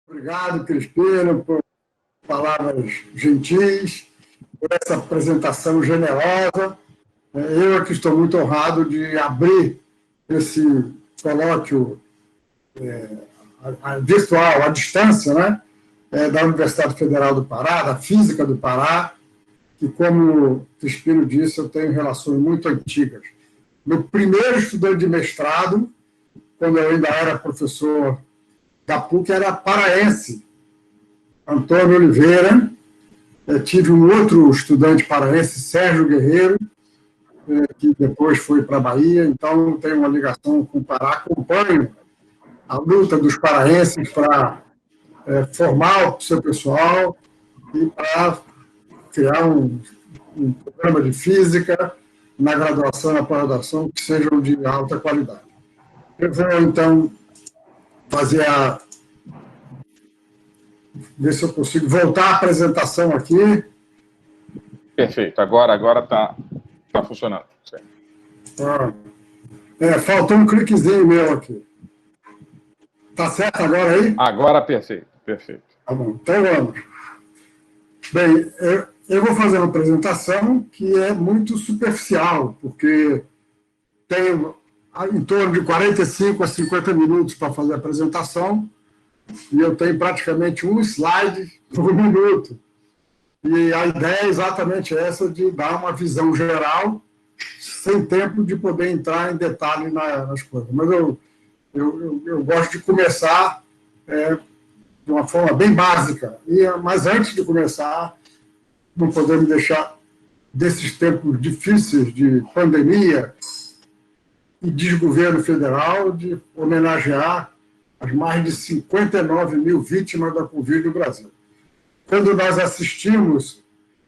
Obrigado, Crispino, por palavras gentis, por essa apresentação generosa. Eu aqui estou muito honrado de abrir esse colóquio virtual, à distância, né, da Universidade Federal do Pará, da Física do Pará, que, como o Crispino disse, eu tenho relações muito antigas. Meu primeiro estudante de mestrado, quando eu ainda era professor da PUC, era paraense, Antônio Oliveira. Eu tive um outro estudante paraense, Sérgio Guerreiro, que depois foi para a Bahia, então tenho uma ligação com o Pará, acompanho a luta dos paraenses para formar o seu pessoal e para criar um programa de física na graduação e na pós-graduação que sejam de alta qualidade. Eu vou, então, ver se eu consigo voltar à apresentação aqui. Perfeito, agora está funcionando. Faltou um cliquezinho meu aqui. Está certo agora aí? Agora, perfeito. Tá bom, então vamos. Bem, eu vou fazer uma apresentação que é muito superficial, porque tenho em torno de 45 a 50 minutos para fazer a apresentação, e eu tenho praticamente um slide por minuto. E a ideia é exatamente essa, de dar uma visão geral, sem tempo de poder entrar em detalhe nas coisas. Mas eu gosto de começar de uma forma bem básica. Mas antes de começar, não podemos deixar desses tempos difíceis de pandemia e desgoverno federal, de homenagear as mais de 59 mil vítimas da Covid no Brasil. Quando nós assistimos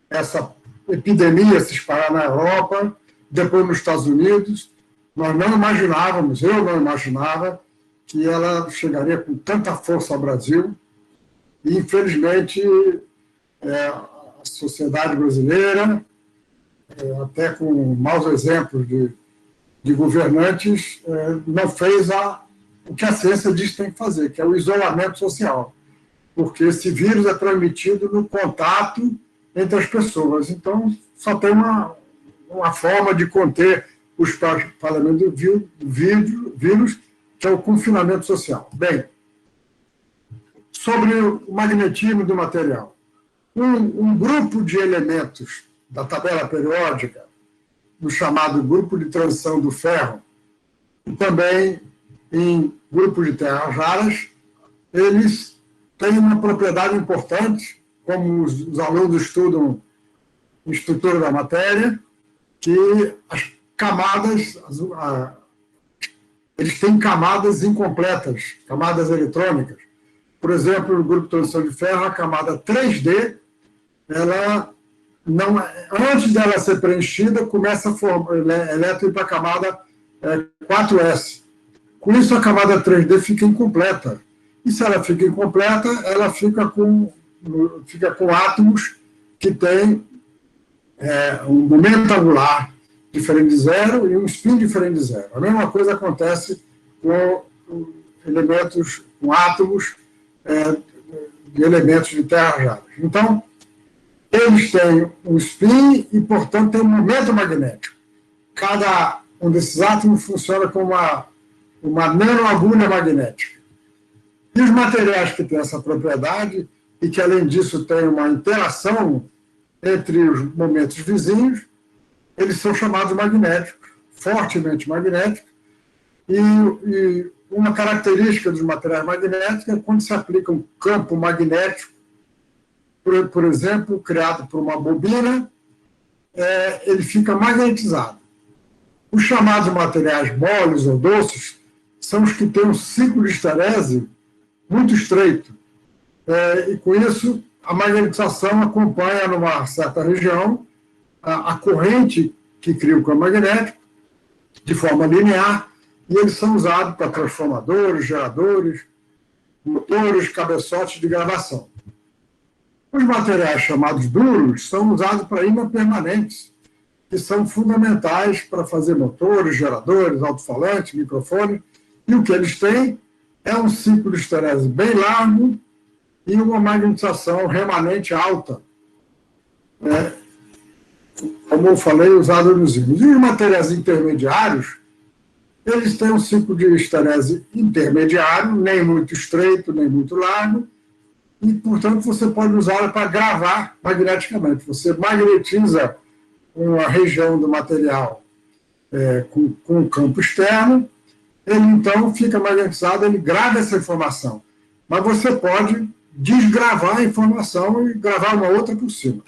essa epidemia se espalhar na Europa, depois nos Estados Unidos, nós não imaginávamos, eu não imaginava, que ela chegaria com tanta força ao Brasil. E, infelizmente, a sociedade brasileira, até com maus exemplos de governantes, não fez o que a ciência diz que tem que fazer, que é o isolamento social, porque esse vírus é transmitido no contato entre as pessoas. Então, só tem uma forma de conter o espalhamento do vírus, que é o confinamento social. Bem, sobre o magnetismo do material. Um grupo de elementos da tabela periódica, no chamado grupo de transição do ferro, e também em grupos de terras raras, eles têm uma propriedade importante, como os alunos estudam em estrutura da matéria, que as camadas, eles têm camadas incompletas, camadas eletrônicas. Por exemplo, no grupo de transição de ferro, a camada 3D, ela não, antes dela ser preenchida, começa a formar elétron para a camada 4S. Com isso, a camada 3D fica incompleta. E se ela fica incompleta, ela fica com átomos que têm um momento angular diferente de zero e um spin diferente de zero. A mesma coisa acontece com elementos, com átomos de elementos de terras raras. Então, eles têm um spin e, portanto, têm um momento magnético. Cada um desses átomos funciona como uma nanoagulha magnética. E os materiais que têm essa propriedade e que, além disso, têm uma interação entre os momentos vizinhos, eles são chamados magnéticos, fortemente magnéticos, e uma característica dos materiais magnéticos é quando se aplica um campo magnético, por exemplo, criado por uma bobina, ele fica magnetizado. Os chamados materiais moles ou doces são os que têm um ciclo de esterese muito estreito. E, com isso, a magnetização acompanha, numa certa região, a corrente que cria o campo magnético, de forma linear, e eles são usados para transformadores, geradores, motores, cabeçotes de gravação. Os materiais chamados duros são usados para ímãs permanentes, que são fundamentais para fazer motores, geradores, alto-falantes, microfone, e o que eles têm é um ciclo de esterese bem largo e uma magnetização remanente alta, como eu falei, usada nos ímãs. E os materiais intermediários, eles têm um ciclo de esterese intermediário, nem muito estreito, nem muito largo, e, portanto, você pode usá-la para gravar magneticamente. Você magnetiza uma região do material com campo externo, ele, então, fica magnetizado, ele grava essa informação. Mas você pode desgravar a informação e gravar uma outra por cima.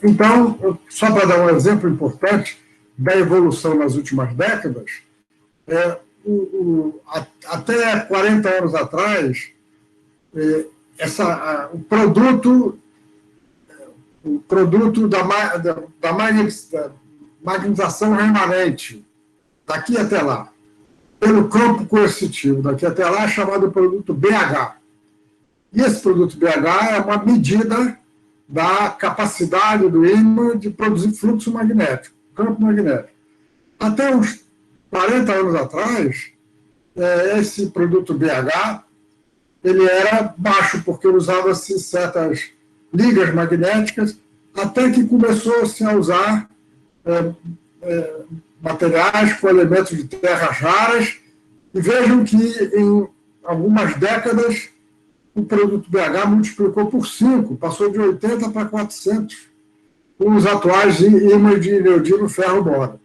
Então, só para dar um exemplo importante da evolução nas últimas décadas, até 40 anos atrás, o produto da magnetização remanente, daqui até lá, pelo campo coercitivo, daqui até lá, é chamado produto BH. E esse produto BH é uma medida da capacidade do ímã de produzir fluxo magnético, campo magnético. Até uns 40 anos atrás, esse produto BH ele era baixo, porque usava-se certas ligas magnéticas, até que começou-se a usar materiais com elementos de terras raras, e vejam que em algumas décadas o produto BH multiplicou por 5, passou de 80 para 400, com os atuais ímãs de neodímio ferro-boro.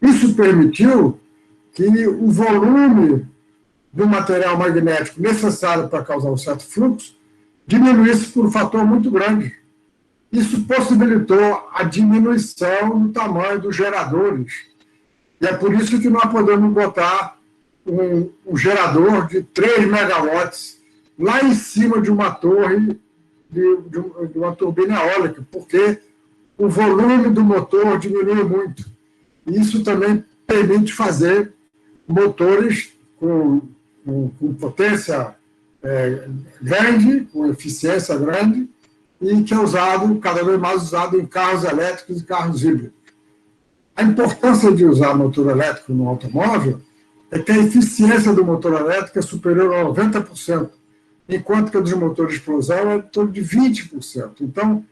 Isso permitiu que o volume do material magnético necessário para causar um certo fluxo diminuísse por um fator muito grande. Isso possibilitou a diminuição do tamanho dos geradores. E é por isso que nós podemos botar um gerador de 3 megawatts lá em cima de uma torre, de uma turbina eólica, porque o volume do motor diminui muito. Isso também permite fazer motores com potência grande, com eficiência grande, e que é cada vez mais usado em carros elétricos e carros híbridos. A importância de usar motor elétrico no automóvel é que a eficiência do motor elétrico é superior a 90%, enquanto que a dos motores de explosão é em torno de 20%. Então,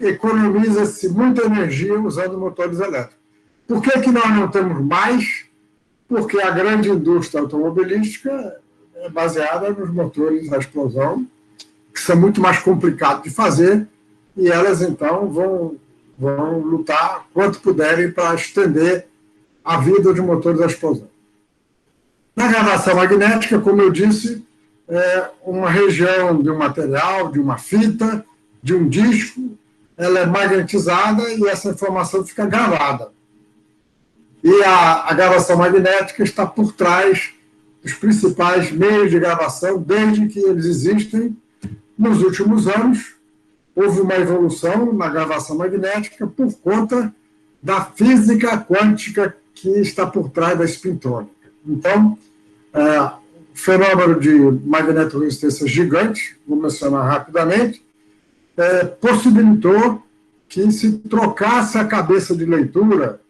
economiza-se muita energia usando motores elétricos. Por que nós não temos mais? Porque a grande indústria automobilística é baseada nos motores a explosão, que são muito mais complicados de fazer, e elas, então, vão lutar quanto puderem para estender a vida de motores a explosão. Na gravação magnética, como eu disse, uma região de um material, de uma fita, de um disco, ela é magnetizada e essa informação fica gravada. E a gravação magnética está por trás dos principais meios de gravação, desde que eles existem. Nos últimos anos, houve uma evolução na gravação magnética por conta da física quântica que está por trás da espintônica. Então, o fenômeno de magnetoresistência gigante, vou mencionar rapidamente, possibilitou que se trocasse a cabeça de leitura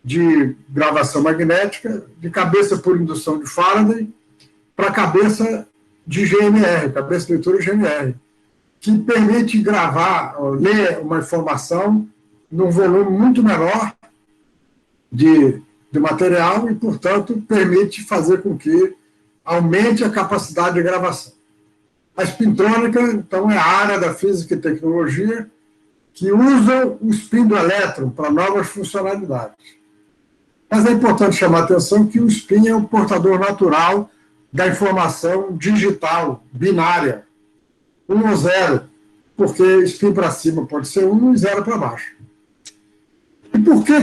de gravação magnética, de cabeça por indução de Faraday, para cabeça de GMR, cabeça de leitura GMR, que permite ler uma informação num volume muito menor de material e, portanto, permite fazer com que aumente a capacidade de gravação. A espintrônica, então, é a área da física e tecnologia que usa o spin do elétron para novas funcionalidades. Mas é importante chamar a atenção que o spin é um portador natural da informação digital, binária, 1 ou 0, porque spin para cima pode ser 1 e 0 para baixo. E por que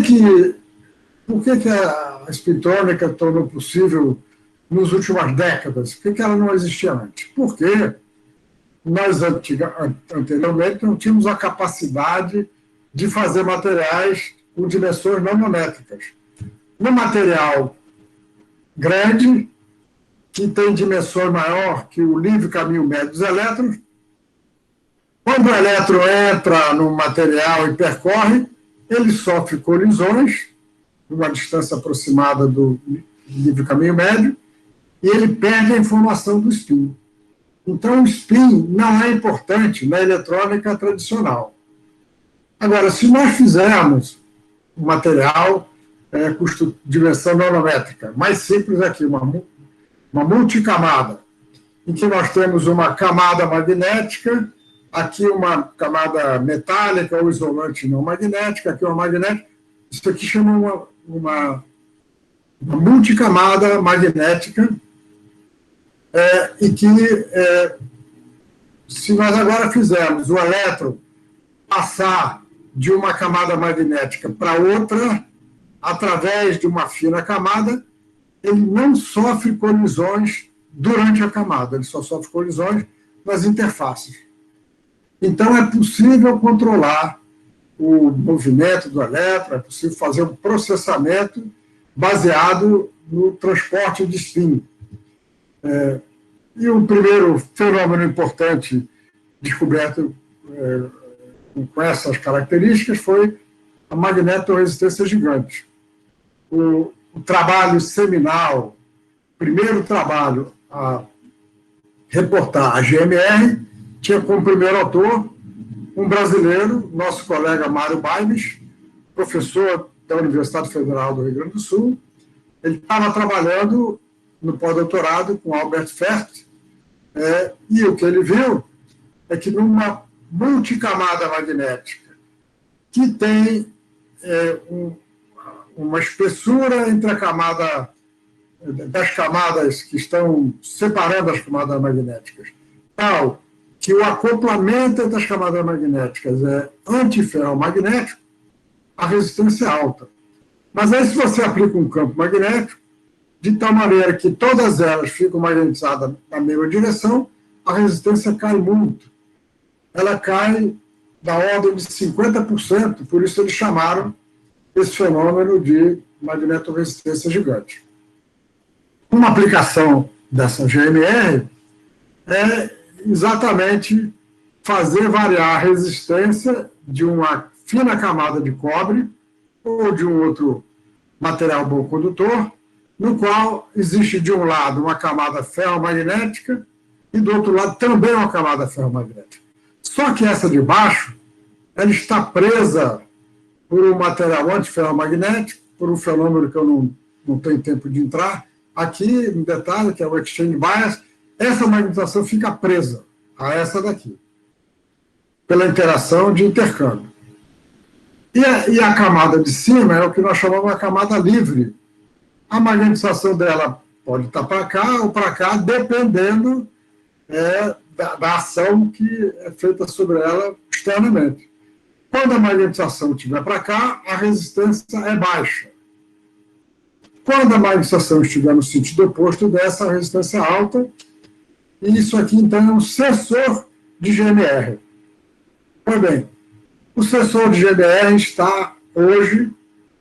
a espintrônica tornou possível nas últimas décadas? Por que ela não existia antes? Porque nós, anteriormente, não tínhamos a capacidade de fazer materiais com dimensões nanométricas. No material grande, que tem dimensões maior que o livre caminho médio dos elétrons, quando o elétron entra no material e percorre, ele sofre colisões, numa distância aproximada do livre caminho médio, e ele perde a informação do spin. Então, o spin não é importante na eletrônica tradicional. Agora, se nós fizermos um material dimensão nanométrica, mais simples aqui, uma multicamada, em que nós temos uma camada magnética, aqui uma camada metálica ou isolante não magnética, aqui uma magnética, isso aqui chama uma multicamada magnética, e que, se nós agora fizermos o elétron passar de uma camada magnética para outra, através de uma fina camada, ele não sofre colisões durante a camada, ele só sofre colisões nas interfaces. Então, é possível controlar o movimento do elétron, é possível fazer um processamento baseado no transporte de spin. E o primeiro fenômeno importante descoberto com essas características foi a magnetoresistência gigante. O trabalho seminal, primeiro trabalho a reportar a GMR, tinha como primeiro autor um brasileiro, nosso colega Mário Baimes, professor da Universidade Federal do Rio Grande do Sul. Ele estava trabalhando no pós-doutorado com Albert Fert, e o que ele viu é que numa multicamada magnética que tem uma espessura entre a camada das camadas que estão separando as camadas magnéticas, tal que o acoplamento entre as camadas magnéticas é antiferromagnético, a resistência é alta. Mas aí, se você aplica um campo magnético, de tal maneira que todas elas ficam magnetizadas na mesma direção, a resistência cai muito. Ela cai da ordem de 50%, por isso eles chamaram esse fenômeno de magnetoresistência gigante. Uma aplicação dessa GMR é exatamente fazer variar a resistência de uma fina camada de cobre ou de um outro material bom condutor, no qual existe de um lado uma camada ferromagnética e do outro lado também uma camada ferromagnética. Só que essa de baixo, ela está presa por um material antiferromagnético, por um fenômeno que eu não tenho tempo de entrar. Aqui, um detalhe, que é o exchange bias, essa magnetização fica presa a essa daqui, pela interação de intercâmbio. E a camada de cima é o que nós chamamos de camada livre. A magnetização dela pode estar para cá ou para cá, dependendo da ação que é feita sobre ela externamente. Quando a magnetização estiver para cá, a resistência é baixa. Quando a magnetização estiver no sentido oposto dessa, a resistência é alta. E isso aqui, então, é um sensor de GMR. Pois bem, o sensor de GMR está, hoje,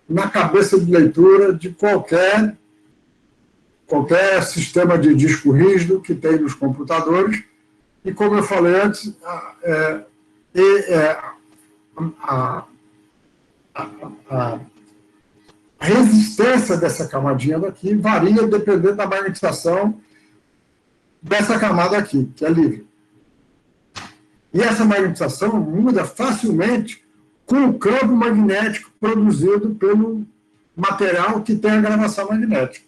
na cabeça de leitura de qualquer sistema de disco rígido que tem nos computadores. E, como eu falei antes, a resistência dessa camadinha daqui varia dependendo da magnetização dessa camada aqui, que é livre. E essa magnetização muda facilmente com o campo magnético produzido pelo material que tem a gravação magnética.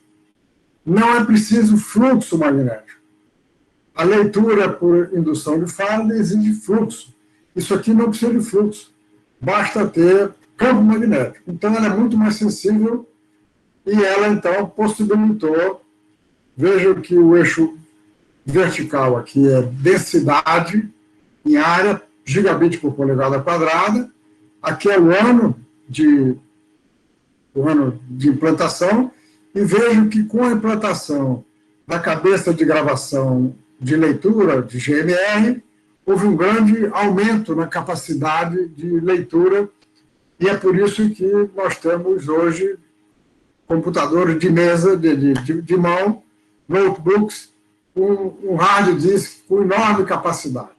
Não é preciso fluxo magnético. A leitura por indução de Faraday exige fluxo. Isso aqui não precisa de fluxo. Basta ter campo magnético. Então, ela é muito mais sensível e ela, então, possibilitou... Vejam que o eixo vertical aqui é densidade em área, gigabit por polegada quadrada. Aqui é o ano de implantação. E vejo que, com a implantação da cabeça de gravação de leitura de GMR, houve um grande aumento na capacidade de leitura, e é por isso que nós temos hoje computadores de mesa, de mão, notebooks, com um hard disk com enorme capacidade.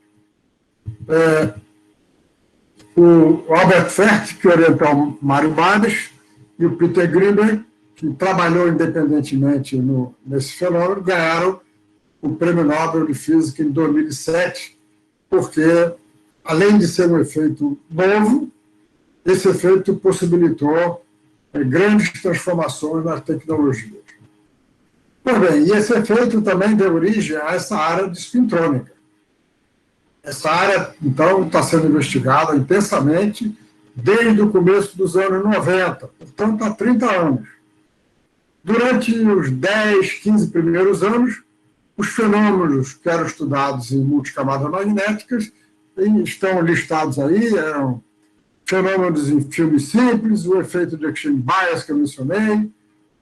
O Albert Fert, que orientou o Mário Baimes, e o Peter Grimberg, que trabalhou independentemente nesse fenômeno, ganharam o Prêmio Nobel de Física em 2007, porque, além de ser um efeito novo, esse efeito possibilitou grandes transformações nas tecnologias. Pois bem, e esse efeito também deu origem a essa área de spintrônica. Essa área, então, está sendo investigada intensamente desde o começo dos anos 90, portanto, há 30 anos. Durante os 10, 15 primeiros anos, os fenômenos que eram estudados em multicamadas magnéticas estão listados aí, eram fenômenos em filmes simples, o efeito de exchange bias que eu mencionei,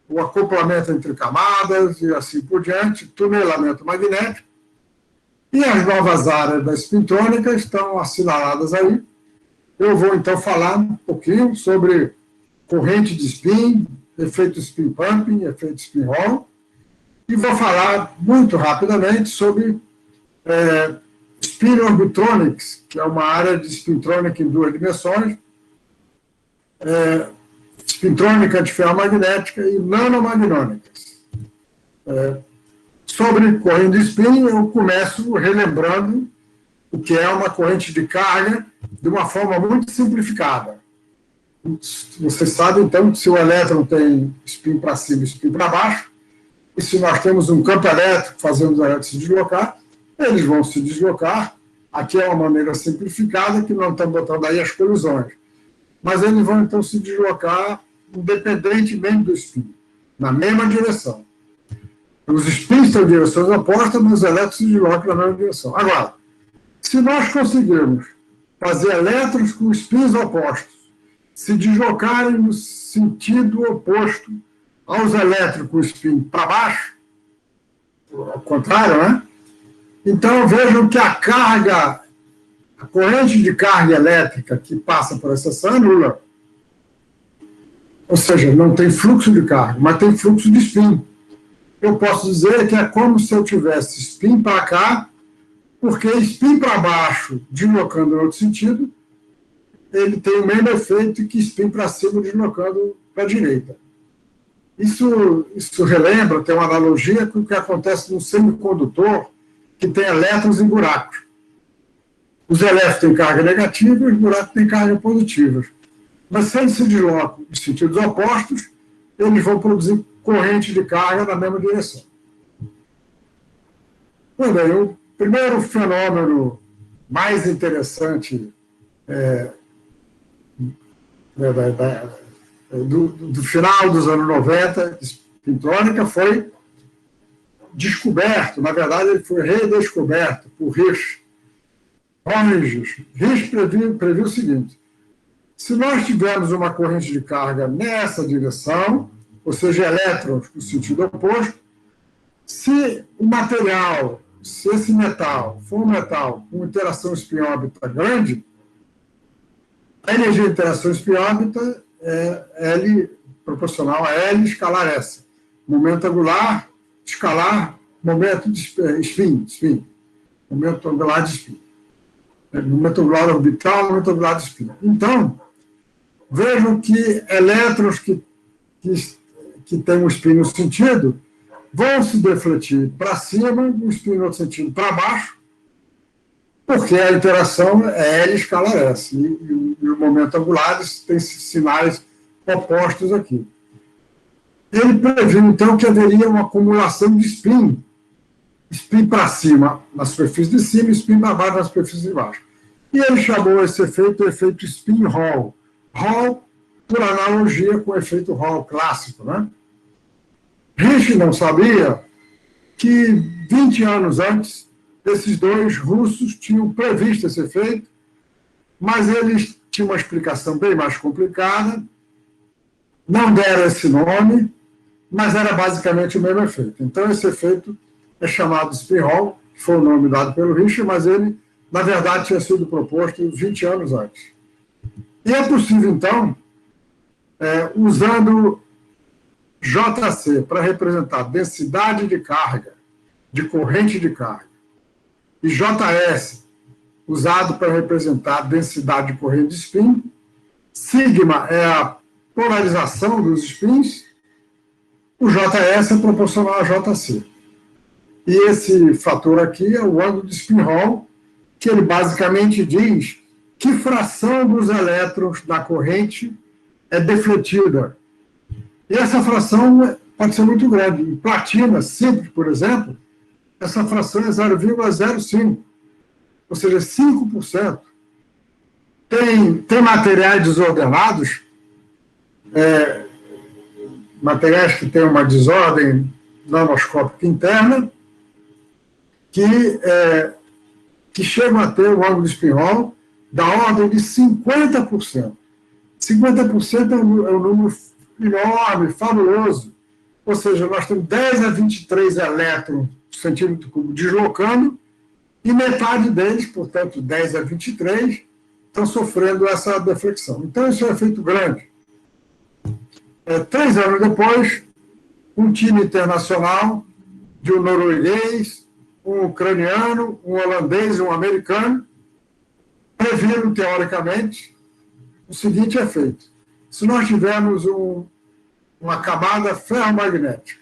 o acoplamento entre camadas e assim por diante, tunelamento magnético. E as novas áreas da spintrônica estão assinaladas aí. Eu vou, então, falar um pouquinho sobre corrente de spin, efeito spin pumping, efeito spin Hall, e vou falar muito rapidamente sobre spin orbitronics, que é uma área de spintrônica em 2 dimensões, spintrônica de ferromagnética e nanomagnônicas. Sobre corrente de spin, eu começo relembrando o que é uma corrente de carga de uma forma muito simplificada. Vocês sabem, então, que se o elétron tem spin para cima e spin para baixo, e se nós temos um campo elétrico fazendo os elétrons se deslocar, eles vão se deslocar. Aqui é uma maneira simplificada, que não estamos botando aí as colisões. Mas eles vão, então, se deslocar independentemente do spin, na mesma direção. Os spins têm direções opostas, mas os elétrons se deslocam na mesma direção. Agora, se nós conseguirmos fazer elétrons com spins opostos se deslocarem no sentido oposto aos elétrons com spin para baixo, ao contrário, né? Então, vejam que a corrente de carga elétrica que passa por essa seção é nula. Ou seja, não tem fluxo de carga, mas tem fluxo de spin. Eu posso dizer que é como se eu tivesse spin para cá, porque spin para baixo, deslocando no outro sentido, ele tem o mesmo efeito que spin para cima, deslocando para a direita. Isso relembra, tem uma analogia com o que acontece num semicondutor que tem elétrons em buracos. Os elétrons têm carga negativa e os buracos têm carga positiva. Mas se eles se deslocam em sentidos opostos, eles vão produzir corrente de carga na mesma direção. Pois bem, o primeiro fenômeno mais interessante do final dos anos 90, spintrônica, foi descoberto, na verdade ele foi redescoberto por Hirsch. Hirsch previu o seguinte: se nós tivermos uma corrente de carga nessa direção, ou seja, elétrons no sentido oposto, se o material, se esse metal for um metal com interação spin-órbita grande, a energia de interação spin-órbita é L proporcional a L escalar S. Momento angular, escalar, momento de spin. Momento angular de spin. Momento angular orbital, momento angular de spin. Então, vejam que elétrons que têm um spin no sentido vão se defletir para cima, um spin no outro sentido para baixo, porque a interação é L escalar S. E o momento angular tem sinais opostos aqui. Ele previu, então, que haveria uma acumulação de spin para cima na superfície de cima e spin para baixo na superfície de baixo. E ele chamou esse efeito spin Hall. Hall, por analogia com o efeito Hall clássico, né? Hirsch não sabia que 20 anos antes, esses dois russos tinham previsto esse efeito, mas eles tinham uma explicação bem mais complicada, não deram esse nome, mas era basicamente o mesmo efeito. Então, esse efeito é chamado spin Hall, que foi o nome dado pelo Hirsch, mas ele, na verdade, tinha sido proposto 20 anos antes. E é possível, então, usando JC para representar densidade de carga, de corrente de carga, e JS, usado para representar densidade de corrente de spin, sigma é a polarização dos spins, O JS é proporcional a JC. E esse fator aqui é o ângulo de spin Hall, que ele basicamente diz que fração dos elétrons da corrente é defletida. E essa fração pode ser muito grande. Em platina simples, por exemplo, essa fração é 0,05, ou seja, 5%. Tem materiais desordenados, materiais que têm uma desordem nanoscópica interna, que chegam a ter um ângulo de spin Hall da ordem de 50%. 50% é um número enorme, fabuloso. Ou seja, nós temos 10 a 23 elétrons por centímetro cubo deslocando, e metade deles, portanto, 10 a 23, estão sofrendo essa deflexão. Então, isso é um efeito grande. 3 anos depois, um time internacional de um norueguês, um ucraniano, um holandês e um americano previram, teoricamente, o seguinte efeito. Se nós tivermos uma camada ferromagnética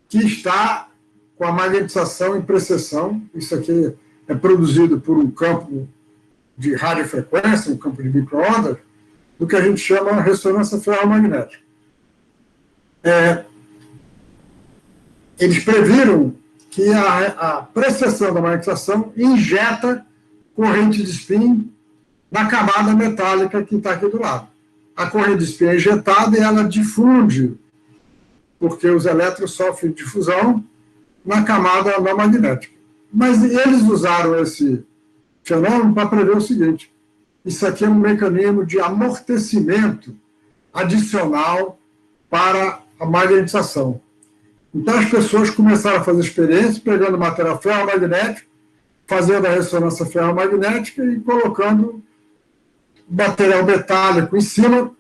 que está com a magnetização em precessão, isso aqui é produzido por um campo de radiofrequência, um campo de micro-ondas, do que a gente chama ressonância ferromagnética. Eles previram que a precessão da magnetização injeta corrente de spin na camada metálica que está aqui do lado. A corrente de spin é injetada e ela difunde, porque os elétrons sofrem difusão na camada não magnética. Mas eles usaram esse fenômeno para prever o seguinte: isso aqui é um mecanismo de amortecimento adicional para a magnetização. Então, as pessoas começaram a fazer experiências pegando material ferromagnético, fazendo a ressonância ferromagnética e colocando material metálico em cima,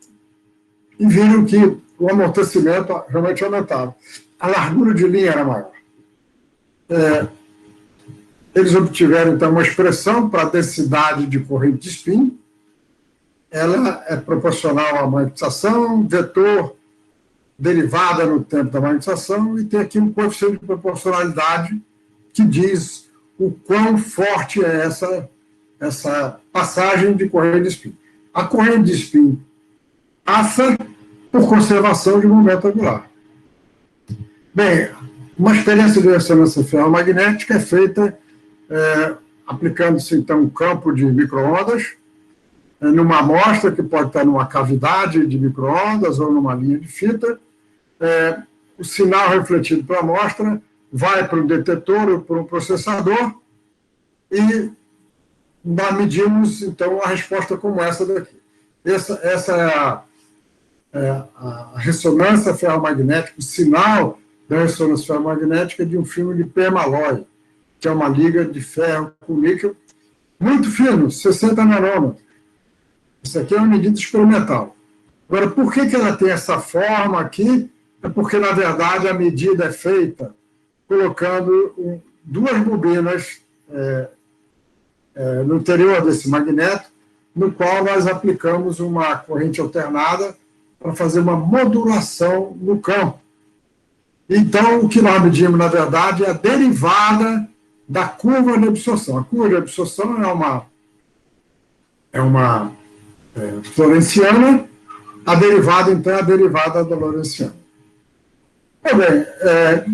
e viram que o amortecimento realmente aumentava. A largura de linha era maior. Eles obtiveram, então, uma expressão para a densidade de corrente de spin. Ela é proporcional à magnetização, vetor derivada no tempo da magnetização, e tem aqui um coeficiente de proporcionalidade que diz o quão forte é essa passagem de corrente de spin. A corrente de spin passa por conservação de momento angular. Bem, uma experiência de ressonância ferromagnética é feita aplicando-se, então, um campo de micro-ondas numa amostra que pode estar numa cavidade de micro-ondas ou numa linha de fita. O sinal refletido pela amostra vai para um detetor ou para um processador e nós medimos, então, a resposta como essa daqui. Essa é a ressonância ferromagnética, o sinal da ressonância ferromagnética de um filme de permalloy, que é uma liga de ferro com níquel muito fino, 60 nanômetros. Isso aqui é uma medida experimental. Agora, por que ela tem essa forma aqui? É porque, na verdade, a medida é feita colocando duas bobinas no interior desse magneto, no qual nós aplicamos uma corrente alternada para fazer uma modulação no campo. Então, o que nós medimos, na verdade, é a derivada da curva de absorção. A curva de absorção é uma lorentziana, a derivada, então, é a derivada da lorentziana. Bem,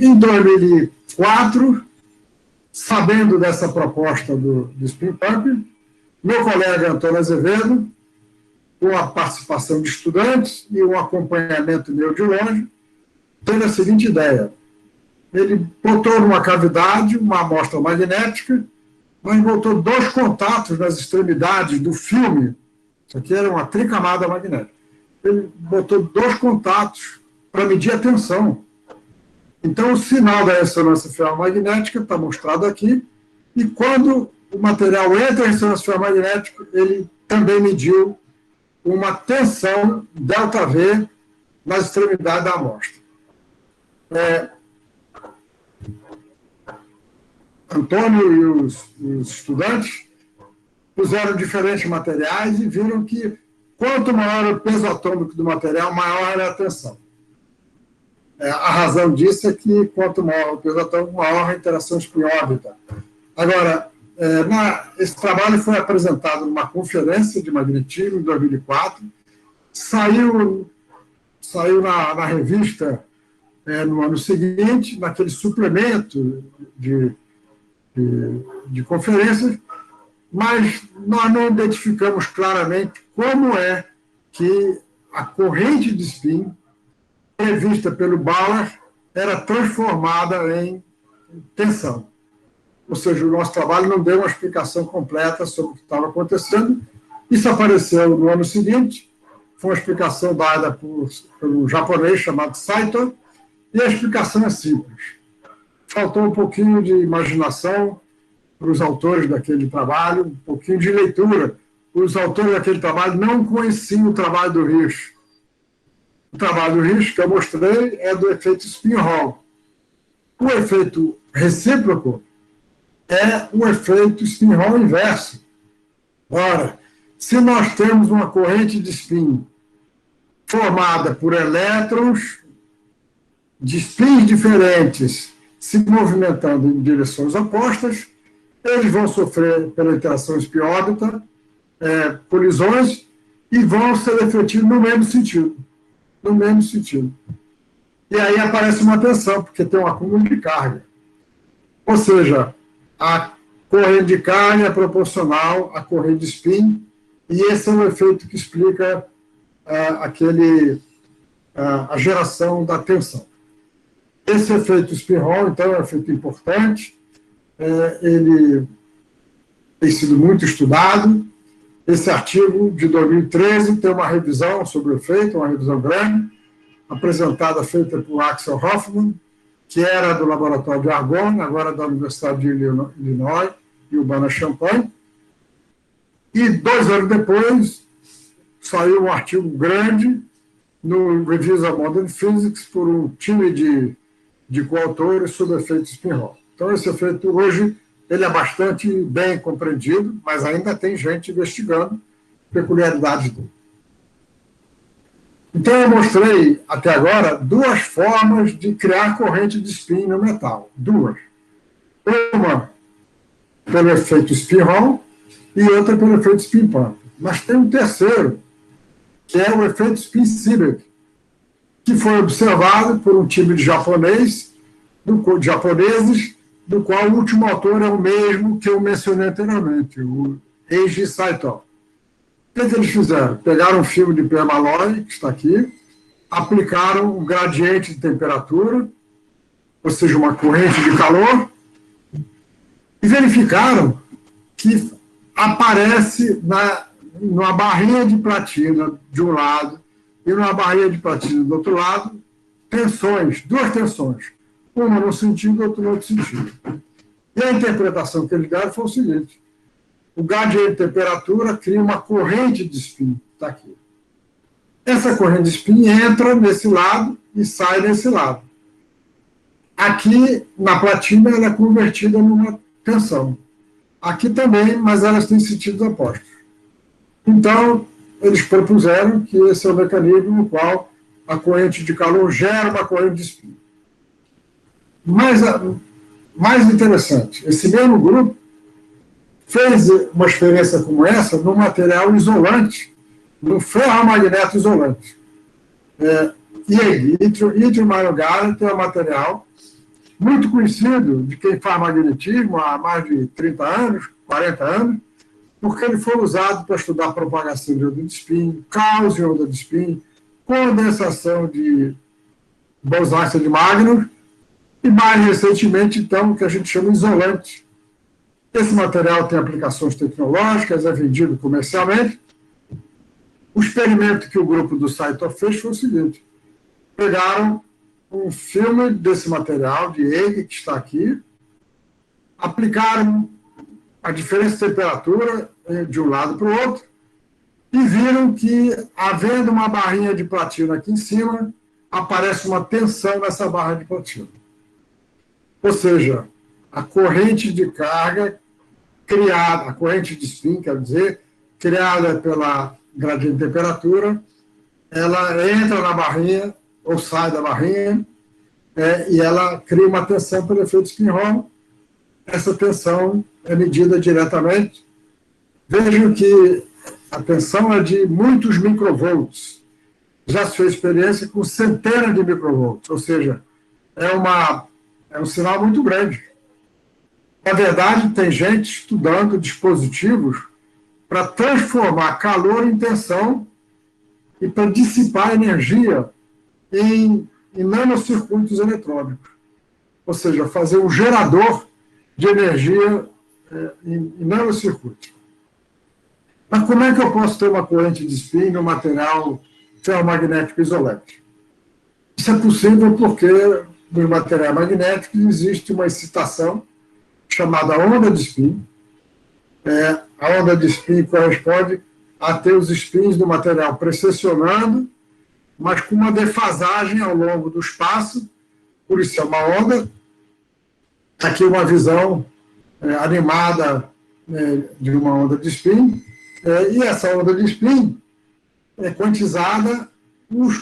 em 2004, sabendo dessa proposta do spin pump, meu colega Antônio Azevedo, com a participação de estudantes e um acompanhamento meu de longe, teve a seguinte ideia. Ele botou numa cavidade uma amostra magnética, mas botou 2 contatos nas extremidades do filme. Isso aqui era uma tricamada magnética. Ele botou 2 contatos para medir a tensão. Então, o sinal da ressonância ferromagnética está mostrado aqui, e quando o material entra em ressonância ferromagnética, ele também mediu uma tensão ΔV nas extremidades da amostra. Antônio e os estudantes puseram diferentes materiais e viram que quanto maior o peso atômico do material, maior era a tensão. A razão disso é que, quanto maior o peso atômico, maior a interação spin-órbita. Agora, esse trabalho foi apresentado numa conferência de magnetismo em 2004, saiu na revista no ano seguinte, naquele suplemento de conferências, mas nós não identificamos claramente como é que a corrente de spin prevista pelo Bauer era transformada em tensão. Ou seja, o nosso trabalho não deu uma explicação completa sobre o que estava acontecendo. Isso apareceu no ano seguinte, foi uma explicação dada pelo japonês chamado Saito, e a explicação é simples. Faltou um pouquinho de imaginação para os autores daquele trabalho, um pouquinho de leitura. Os autores daquele trabalho não conheciam o trabalho do Risch. O trabalho do Risch, que eu mostrei, é do efeito spin-Hall. O efeito recíproco é o efeito spin-Hall inverso. Ora, se nós temos uma corrente de spin formada por elétrons de spins diferentes se movimentando em direções opostas, eles vão sofrer pela interação spin-órbita, colisões, e vão ser refletidos no mesmo sentido. No mesmo sentido. E aí aparece uma tensão, porque tem um acúmulo de carga. Ou seja, a corrente de carga é proporcional à corrente de spin, e esse é o efeito que explica a geração da tensão. Esse efeito spin-Hall, então, é um efeito importante, ele tem sido muito estudado. Esse artigo de 2013 tem uma revisão sobre o efeito, uma revisão grande, apresentada, feita por Axel Hoffman, que era do laboratório de Argonne, agora da Universidade de Illinois e Urbana-Champaign. E 2 anos depois, saiu um artigo grande no Reviews of Modern Physics por um time de coautores sobre o efeito spin-Hall. Então, esse efeito, hoje, ele é bastante bem compreendido, mas ainda tem gente investigando peculiaridades dele. Então, eu mostrei, até agora, 2 formas de criar corrente de spin no metal. 2. Uma pelo efeito spin-Hall e outra pelo efeito spin-pump. Mas tem um terceiro, que é o efeito spin-Seebeck, que foi observado por um time de japoneses, do qual o último autor é o mesmo que eu mencionei anteriormente, o Eiji Saito. O que eles fizeram? Pegaram um filme de permalloy, que está aqui, aplicaram um gradiente de temperatura, ou seja, uma corrente de calor, e verificaram que aparece numa barrinha de platina de um lado e numa barrinha de platina do outro lado, tensões, 2 tensões, uma num sentido e outra no outro sentido. E a interpretação que eles deram foi o seguinte: o gradiente de temperatura cria uma corrente de spin, está aqui. Essa corrente de spin entra nesse lado e sai desse lado. Aqui, na platina, ela é convertida numa tensão. Aqui também, mas elas têm sentidos opostos. Então, eles propuseram que esse é o mecanismo no qual a corrente de calor gera uma corrente de spin. Mas, mais interessante, esse mesmo grupo fez uma experiência como essa no material isolante, no ferromagneto isolante. Yttrium Iron Gallium é um material muito conhecido de quem faz magnetismo há mais de 30 anos, 40 anos, porque ele foi usado para estudar a propagação de onda de spin, caos de onda de spin, condensação de bosões de Magnus, e mais recentemente, então, o que a gente chama de isolante. Esse material tem aplicações tecnológicas, é vendido comercialmente. O experimento que o grupo do Saito fez foi o seguinte: pegaram um filme desse material, de EG, que está aqui, aplicaram a diferença de temperatura de um lado para o outro, e viram que, havendo uma barrinha de platina aqui em cima, aparece uma tensão nessa barra de platina. Ou seja, a corrente de carga criada, a corrente de spin, quer dizer, criada pela gradiente de temperatura, ela entra na barrinha ou sai da barrinha e ela cria uma tensão pelo efeito spin-Hall. Essa tensão é medida diretamente. Vejam que a tensão é de muitos microvolts. Já se fez experiência com centenas de microvolts, ou seja, é um sinal muito grande. Na verdade, tem gente estudando dispositivos para transformar calor em tensão e para dissipar energia em nanocircuitos eletrônicos. Ou seja, fazer um gerador de energia em nanocircuitos. Mas como é que eu posso ter uma corrente de spin no material ferromagnético isolante? Isso é possível porque nos materiais magnéticos existe uma excitação chamada onda de spin. A onda de spin corresponde a ter os spins do material precessionando, mas com uma defasagem ao longo do espaço, por isso é uma onda. Aqui uma visão animada de uma onda de spin, e essa onda de spin é quantizada, os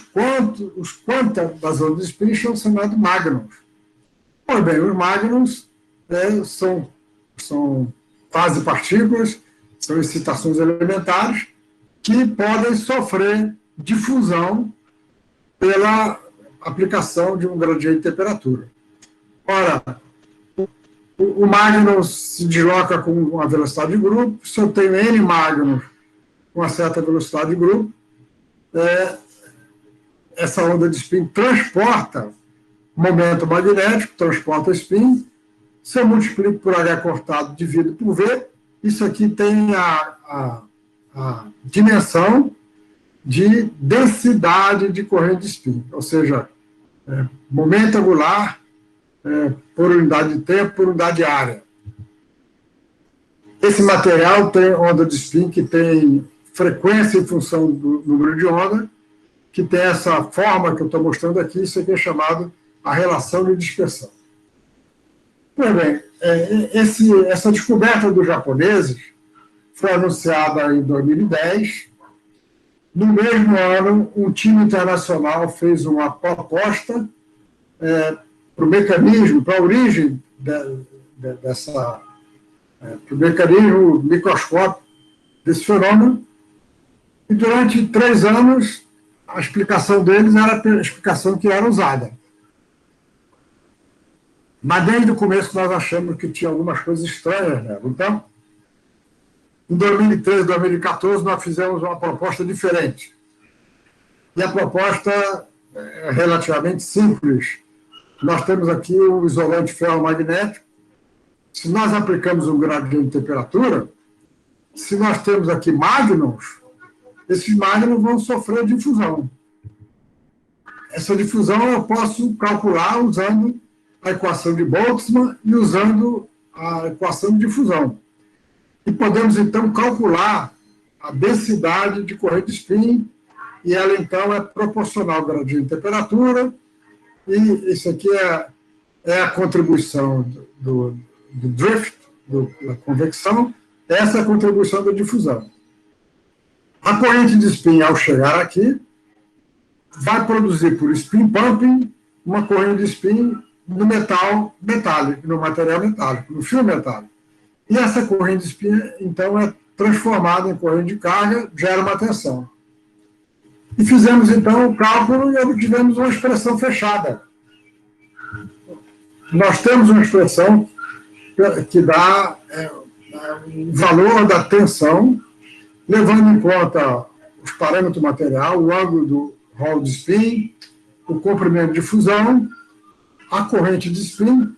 quanta das ondas de spin são chamados magnons. Pois bem, os magnons são quase-partículas, são excitações elementares que podem sofrer difusão pela aplicação de um gradiente de temperatura. Ora, o magnon se desloca com uma velocidade de grupo. Se eu tenho N magnons com uma certa velocidade de grupo, essa onda de spin transporta momento magnético, transporta spin. Se eu multiplico por H cortado, divido por V, isso aqui tem a dimensão de densidade de corrente de spin, ou seja, momento angular por unidade de tempo, por unidade de área. Esse material tem onda de spin que tem frequência em função do número de onda, que tem essa forma que eu estou mostrando aqui, isso aqui é chamado a relação de dispersão. Pois bem, essa descoberta dos japoneses foi anunciada em 2010. No mesmo ano, um time internacional fez uma proposta para o mecanismo, para a origem dessa, para o mecanismo microscópico desse fenômeno, e durante 3 anos a explicação deles era a explicação que era usada. Mas desde o começo nós achamos que tinha algumas coisas estranhas nela. Então, em 2013, 2014, nós fizemos uma proposta diferente. E a proposta é relativamente simples. Nós temos aqui o isolante ferromagnético. Se nós aplicamos um gradiente de temperatura, se nós temos aqui magnons, esses magnons vão sofrer difusão. Essa difusão eu posso calcular usando a equação de Boltzmann e usando a equação de difusão. E podemos, então, calcular a densidade de corrente de spin, e ela, então, é proporcional ao gradiente de temperatura, e isso aqui é a contribuição do drift, da convecção, essa é a contribuição da difusão. A corrente de spin, ao chegar aqui, vai produzir por spin pumping uma corrente de spin no metal metálico, no material metálico, no fio metálico. E essa corrente de spin, então, é transformada em corrente de carga, gera uma tensão. E fizemos, então, o cálculo e obtivemos uma expressão fechada. Nós temos uma expressão que dá o valor da tensão, levando em conta os parâmetros do material, o ângulo do Hall de spin, o comprimento de fusão, a corrente de spin,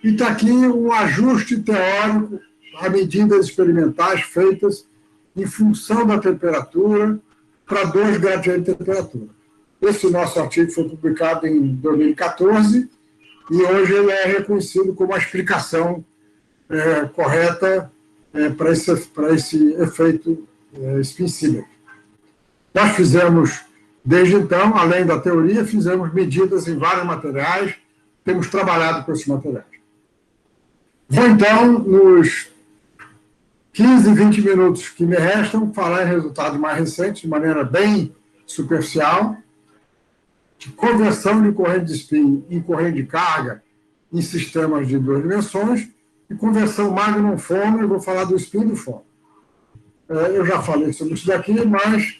e está aqui um ajuste teórico a medidas experimentais feitas em função da temperatura para 2 gradientes de temperatura. Esse nosso artigo foi publicado em 2014 e hoje ele é reconhecido como a explicação correta para esse efeito spin symmetry. Nós fizemos, desde então, além da teoria, fizemos medidas em vários materiais, temos trabalhado com esses materiais. Vou, então, nos 15, 20 minutos que me restam, falar em resultados mais recentes, de maneira bem superficial. de conversão de corrente de spin em corrente de carga em sistemas de duas dimensões e conversão magnum-fono, eu vou falar do spin do fono. Eu já falei sobre isso daqui, mas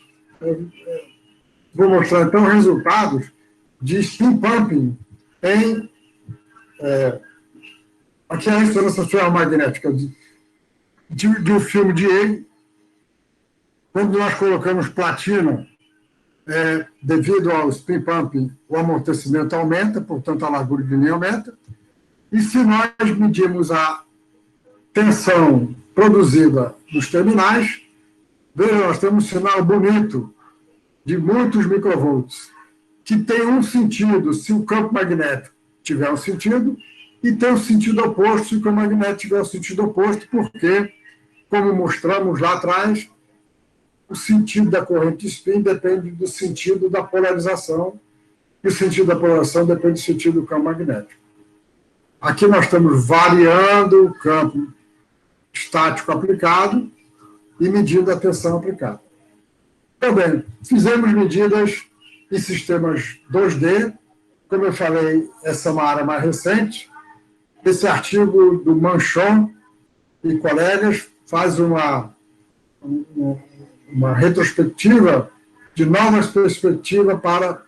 vou mostrar então resultados de spin pumping em... aqui é a ressonância ferromagnética de um filme de ele, quando nós colocamos platina, devido ao spin pumping, o amortecimento aumenta, portanto a largura de linha aumenta, e se nós medirmos a tensão produzida nos terminais, veja, nós temos um sinal bonito de muitos microvolts, que tem um sentido se o campo magnético tiver um sentido, e tem um sentido oposto se o campo magnético tiver um sentido oposto, porque, como mostramos lá atrás, o sentido da corrente spin depende do sentido da polarização, e o sentido da polarização depende do sentido do campo magnético. Aqui nós estamos variando o campo estático aplicado e medindo a tensão aplicada. Também, fizemos medidas em sistemas 2D, como eu falei, essa é uma área mais recente. Esse artigo do Manchon e colegas faz uma retrospectiva de novas perspectivas para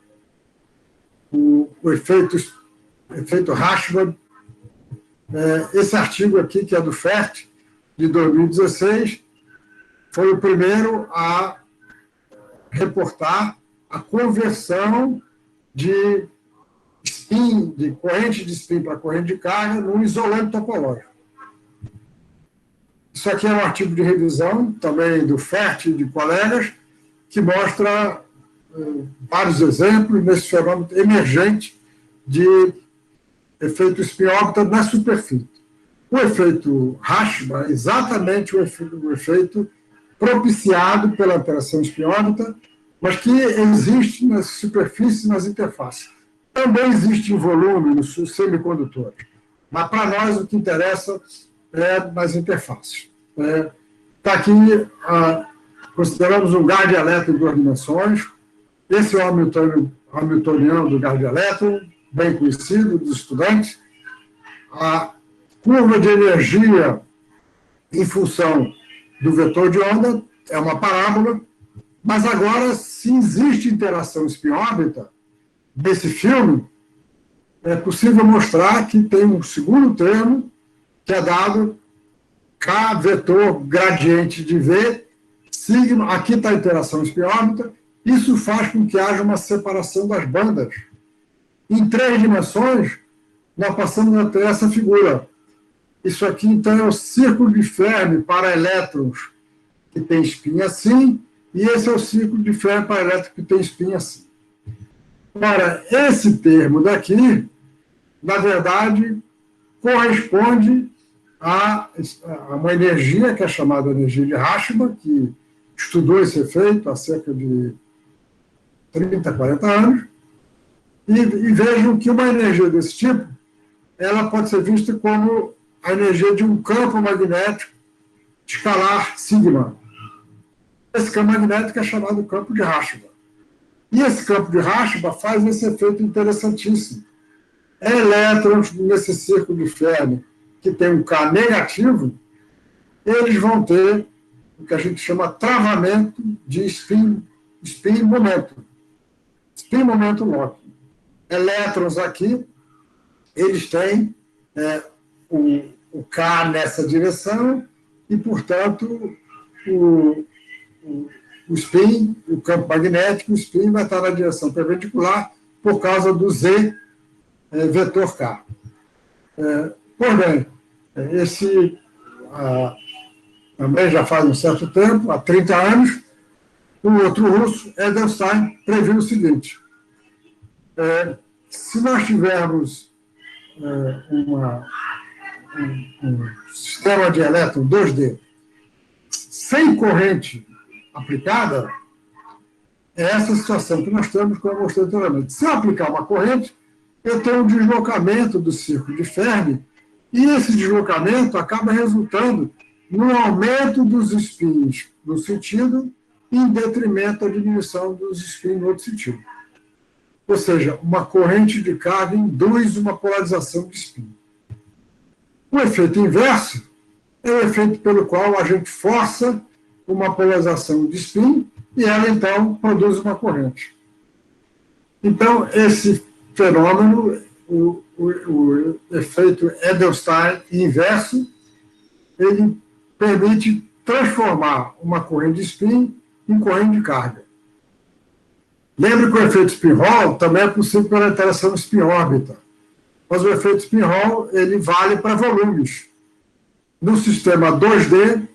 o efeito Rashba. Esse artigo aqui, que é do FERT, de 2016, foi o primeiro a reportar a conversão de spin, de corrente de spin para corrente de carga num isolante topológico. Isso aqui é um artigo de revisão, também do FERT e de colegas, que mostra vários exemplos nesse fenômeno emergente de efeito spin-órbita na superfície. O efeito Rashba é exatamente o efeito propiciado pela interação spin-órbita, mas que existe nas superfícies e nas interfaces. Também existe em volume nos semicondutores, mas para nós o que interessa é nas interfaces. Está aqui, consideramos um gás de elétron em duas dimensões. Esse é o hamiltoniano do gás de elétron, bem conhecido dos estudantes. A curva de energia em função do vetor de onda é uma parábola, mas agora, se existe interação spin-órbita desse filme, é possível mostrar que tem um segundo termo, que é dado K vetor gradiente de V, signo, aqui está a interação spin-órbita, isso faz com que haja uma separação das bandas. Em 3 dimensões, nós passamos a ter essa figura. Isso aqui, então, é o círculo de Fermi para elétrons que tem spin assim, e esse é o círculo de Fermi para elétrons que tem spin assim. Ora, esse termo daqui, na verdade, corresponde a uma energia que é chamada energia de Rashba, que estudou esse efeito há cerca de 30, 40 anos, e vejam que uma energia desse tipo, ela pode ser vista como a energia de um campo magnético escalar sigma. Esse campo magnético é chamado campo de Rashba. E esse campo de Rashba faz esse efeito interessantíssimo. Elétrons nesse círculo de Fermi, que tem um K negativo, eles vão ter o que a gente chama travamento de spin-momento. Spin-momento locking. Elétrons aqui, eles têm o K nessa direção e, portanto, o spin, o campo magnético, o spin vai estar na direção perpendicular por causa do Z vetor K. Pois bem, esse também já faz um certo tempo, há 30 anos, o outro russo, Edelstein, previu o seguinte: se nós tivermos um sistema de elétron 2D sem corrente aplicada, é essa situação que nós temos, como eu mostrei anteriormente. Se eu aplicar uma corrente, eu tenho um deslocamento do círculo de Fermi, e esse deslocamento acaba resultando no aumento dos spins no sentido, em detrimento da diminuição dos spins no outro sentido. Ou seja, uma corrente de carga induz uma polarização de spin. O efeito inverso é o efeito pelo qual a gente força uma polarização de spin e ela, então, produz uma corrente. Então, esse fenômeno, o efeito Edelstein inverso, ele permite transformar uma corrente de spin em corrente de carga. Lembre que o efeito spin-Hall também é possível pela interação spin-órbita, mas o efeito spin-Hall ele vale para volumes. No sistema 2D,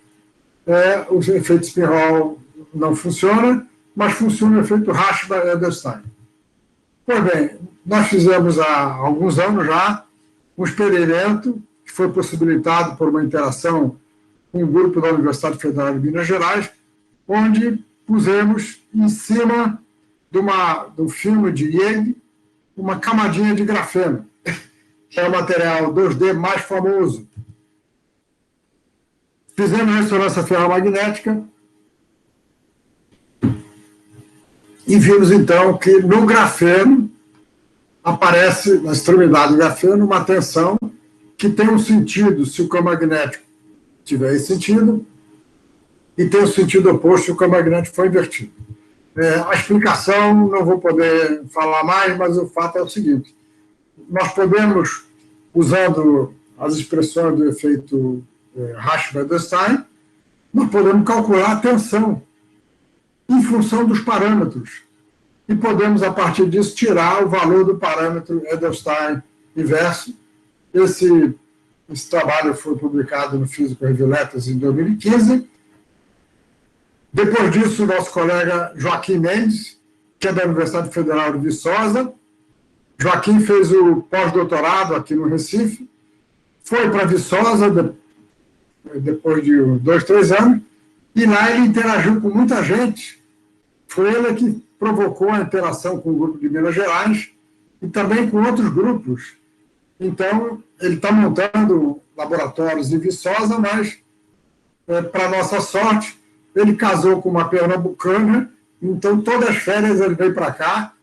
o efeito spin-Hall não funciona, mas funciona o efeito Rashba-Edelstein. Pois bem, nós fizemos há alguns anos já um experimento que foi possibilitado por uma interação com um grupo da Universidade Federal de Minas Gerais, onde pusemos em cima de um filme de Yale uma camadinha de grafeno, que é o material 2D mais famoso. Fizemos ressonância ferromagnética e vimos, então, que no grafeno aparece, na extremidade do grafeno, uma tensão que tem um sentido se o campo magnético tiver esse sentido e tem o sentido oposto se o campo magnético for invertido. A explicação, não vou poder falar mais, mas o fato é o seguinte: nós podemos, usando as expressões do efeito Rashba-Edelstein, nós podemos calcular a tensão em função dos parâmetros e podemos, a partir disso, tirar o valor do parâmetro Edelstein inverso. Esse trabalho foi publicado no Physical Review Letters em 2015. Depois disso, o nosso colega Joaquim Mendes, que é da Universidade Federal de Viçosa. Joaquim fez o pós-doutorado aqui no Recife, foi para Viçosa depois de 2, 3 anos, e lá ele interagiu com muita gente. Foi ele que provocou a interação com o grupo de Minas Gerais e também com outros grupos. Então, ele está montando laboratórios em Viçosa, mas, para nossa sorte, ele casou com uma pernambucana, então todas as férias ele veio para cá,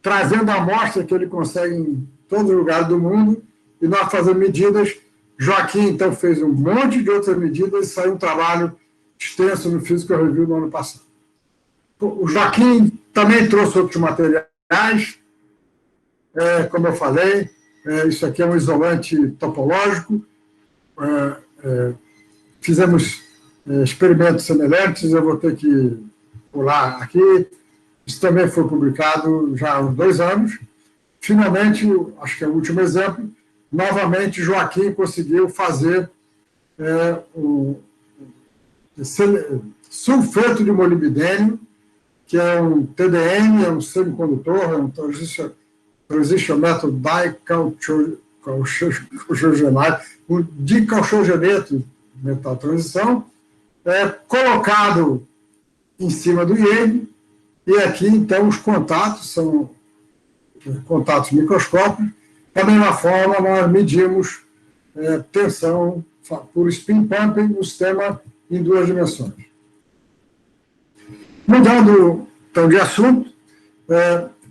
trazendo a amostra que ele consegue em todo lugar do mundo, e nós fazemos medidas. Joaquim, então, fez um monte de outras medidas e saiu um trabalho extenso no Physical Review no ano passado. O Joaquim também trouxe outros materiais, como eu falei, isso aqui é um isolante topológico, fizemos experimentos semelhantes, eu vou ter que pular aqui, isso também foi publicado já há uns 2 anos. Finalmente, acho que é o último exemplo, novamente Joaquim conseguiu fazer o sulfeto de molibdênio, que é um TDM, é um semicondutor, é um transition metal dicalciogenato, um dicalciogeneto metal transição, colocado em cima do IEG, e aqui, então, os contatos são contatos microscópicos. Da mesma forma, nós medimos tensão por spin pumping no sistema em 2 dimensões. Mudando, então, de assunto,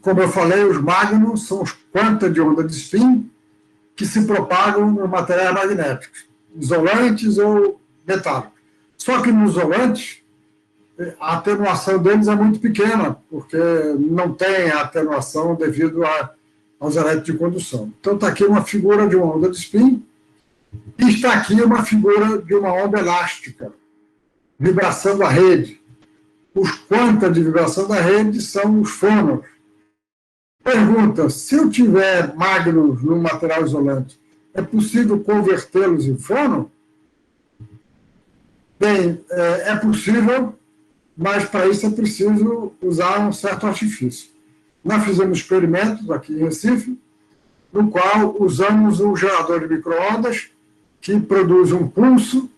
como eu falei, os magnons são os quanta de onda de spin que se propagam nos materiais magnéticos, isolantes ou metálicos. Só que nos isolantes, a atenuação deles é muito pequena, porque não tem a atenuação devido aos elétrons de condução. Então, está aqui uma figura de uma onda de spin, e está aqui uma figura de uma onda elástica, vibração da rede. Os quanta de vibração da rede são os fônons. Pergunta: se eu tiver magnons no material isolante, é possível convertê-los em fônon? Bem, é possível, mas para isso é preciso usar um certo artifício. Nós fizemos experimentos aqui em Recife, no qual usamos um gerador de micro-ondas que produz um pulso.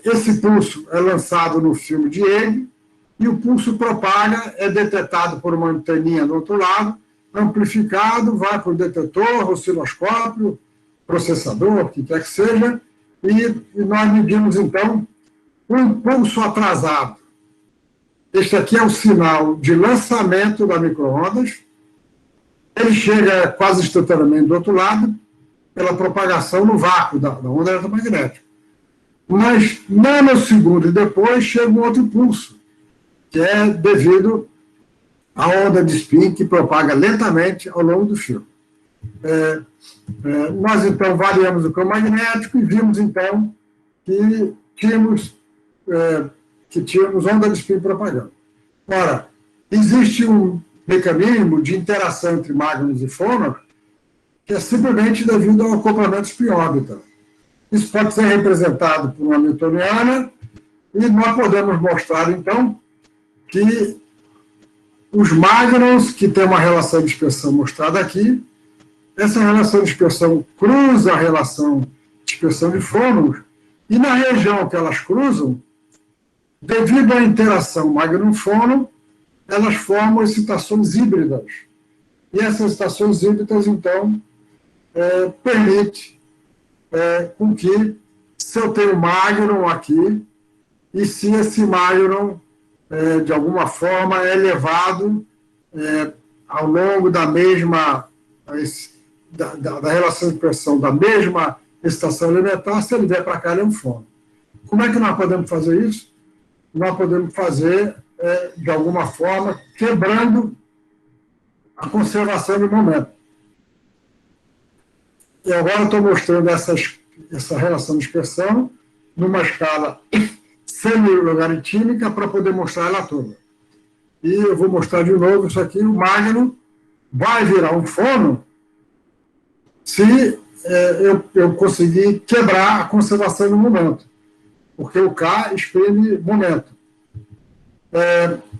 Esse pulso é lançado no filme de Yale, e o pulso propaga, é detectado por uma anteninha do outro lado, amplificado, vai para o detetor, osciloscópio, processador, o que quer que seja, e nós medimos, então, um pulso atrasado. Este aqui é o sinal de lançamento da micro-ondas, ele chega quase instantaneamente do outro lado, pela propagação no vácuo da onda eletromagnética. Mas, nanosegundo e depois, chega um outro impulso, que é devido à onda de spin que propaga lentamente ao longo do fio. Nós, então, variamos o campo magnético e vimos, então, que tínhamos onda de spin propagando. Ora, existe um mecanismo de interação entre mágnons e fônons que é simplesmente devido ao acoplamento spin-órbita. Isso pode ser representado por uma newtoniana e nós podemos mostrar, então, que os mágnons, que tem uma relação de dispersão mostrada aqui, essa relação de dispersão cruza a relação de dispersão de fônons, e na região que elas cruzam, devido à interação magnon-fônon, elas formam excitações híbridas. E essas excitações híbridas, então, permite com que, se eu tenho magnon aqui, e se esse magnon, de alguma forma, é levado ao longo da mesma, da relação de pressão da mesma excitação elementar, se ele vier para cá, ele é um fônon. Como é que nós podemos fazer isso? Nós podemos fazer, de alguma forma, quebrando a conservação do momento. E agora estou mostrando essa relação de dispersão numa escala semi-logarítmica para poder mostrar ela toda. E eu vou mostrar de novo isso aqui. O magno vai virar um fônon se eu conseguir quebrar a conservação do momento, porque o K exprime momento.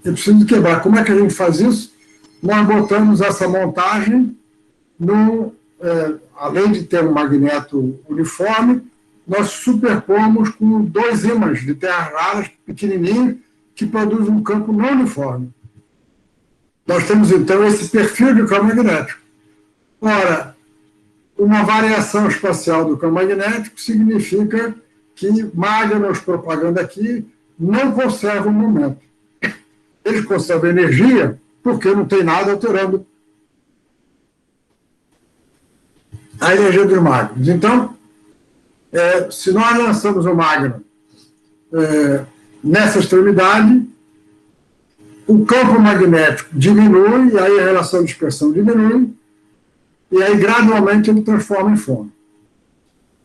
Eu preciso quebrar. Como é que a gente faz isso? Nós botamos essa montagem além de ter um magneto uniforme, nós superpomos com 2 ímãs de terras raras, pequenininhos, que produzem um campo não uniforme. Nós temos, então, esse perfil de campo magnético. Ora, uma variação espacial do campo magnético significa que mágnons propagando aqui não conservam o momento. Eles conservam energia porque não tem nada alterando a energia dos mágnons. Então, se nós lançamos o magnon nessa extremidade, o campo magnético diminui, e aí a relação de dispersão diminui, e aí gradualmente ele transforma em fônon.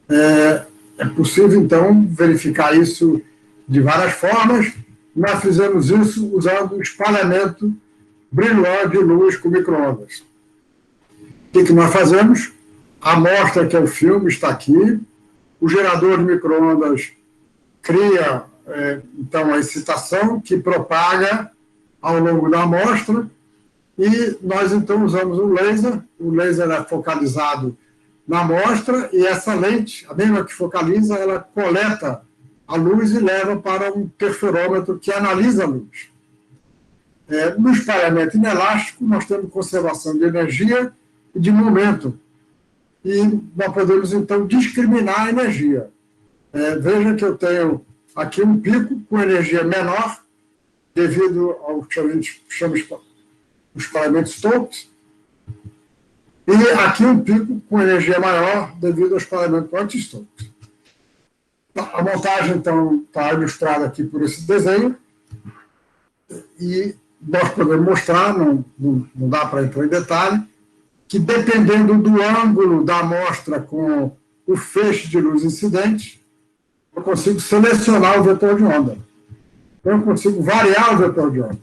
É possível, então, verificar isso de várias formas. Nós fizemos isso usando o espalhamento Brillouin de luz com micro-ondas. O que nós fazemos? A amostra, que é o filme, está aqui. O gerador de micro-ondas cria, então, a excitação que propaga ao longo da amostra, e nós, então, usamos um laser. O laser é focalizado na amostra, e essa lente, a mesma que focaliza, ela coleta a luz e leva para um interferômetro que analisa a luz. No espalhamento inelástico, nós temos conservação de energia e de momento. E nós podemos, então, discriminar a energia. Veja que eu tenho aqui um pico com energia menor, devido ao que a gente chama de espalhamento Stokes, e aqui um pico com energia maior, devido ao espalhamento anti-Stokes. A montagem, então, está ilustrada aqui por esse desenho, e nós podemos mostrar, não dá para entrar em detalhe, que dependendo do ângulo da amostra com o feixe de luz incidente, eu consigo selecionar o vetor de onda. Então, eu consigo variar o vetor de onda.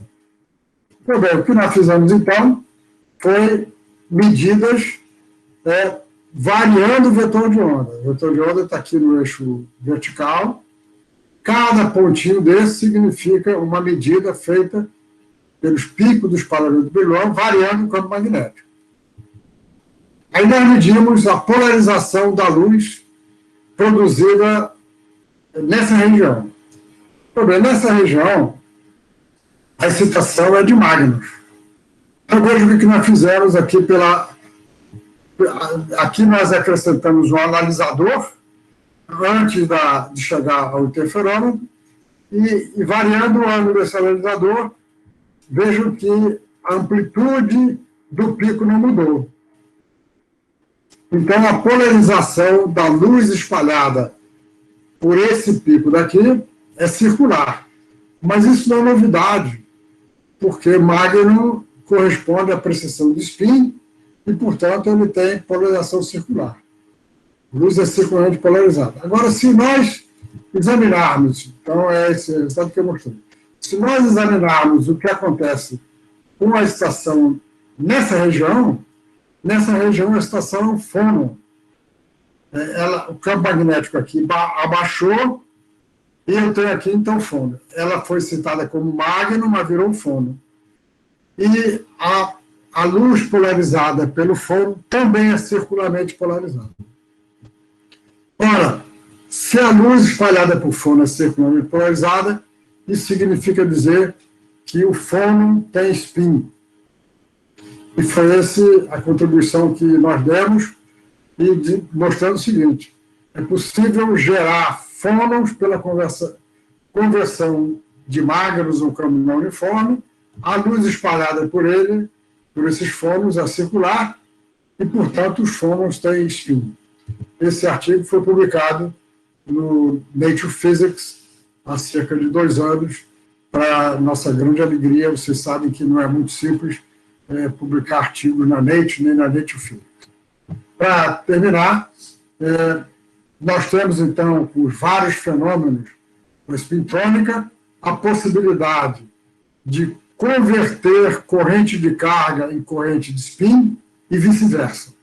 Então, bem, o que nós fizemos, então, foi medidas variando o vetor de onda. O vetor de onda está aqui no eixo vertical. Cada pontinho desse significa uma medida feita pelos picos do espalhamento Brillouin, variando o campo magnético. Aí nós medimos a polarização da luz produzida nessa região. Nessa região, a excitação é de mágnons. Então, veja o que nós fizemos aqui Aqui nós acrescentamos um analisador antes de chegar ao interferômetro, e variando o ângulo desse analisador, vejam que a amplitude do pico não mudou. Então, a polarização da luz espalhada por esse pico daqui é circular. Mas isso não é novidade, porque Magno corresponde à precessão de spin e, portanto, ele tem polarização circular. Luz é circularmente polarizada. Agora, se nós examinarmos, então é esse resultado que eu mostrei, se nós examinarmos o que acontece com a estação nessa região a estação é um fono. O campo magnético aqui abaixou e eu tenho aqui, então, fono. Ela foi citada como magno, mas virou fono. E a luz polarizada pelo fono também é circularmente polarizada. Ora, se a luz espalhada por fono é circularmente polarizada, isso significa dizer que o fono tem spin. E foi essa a contribuição que nós demos, e mostrando o seguinte: é possível gerar fônons pela conversão de magnos no campo não uniforme, a luz espalhada por esses fônons é circular, e, portanto, os fônons têm spin. Esse artigo foi publicado no Nature Physics há cerca de 2 anos, para nossa grande alegria. Vocês sabem que não é muito simples publicar artigos na Nature, nem na Nature Physics. Para terminar, nós temos, então, por vários fenômenos da spintrônica, a possibilidade de converter corrente de carga em corrente de spin e vice-versa.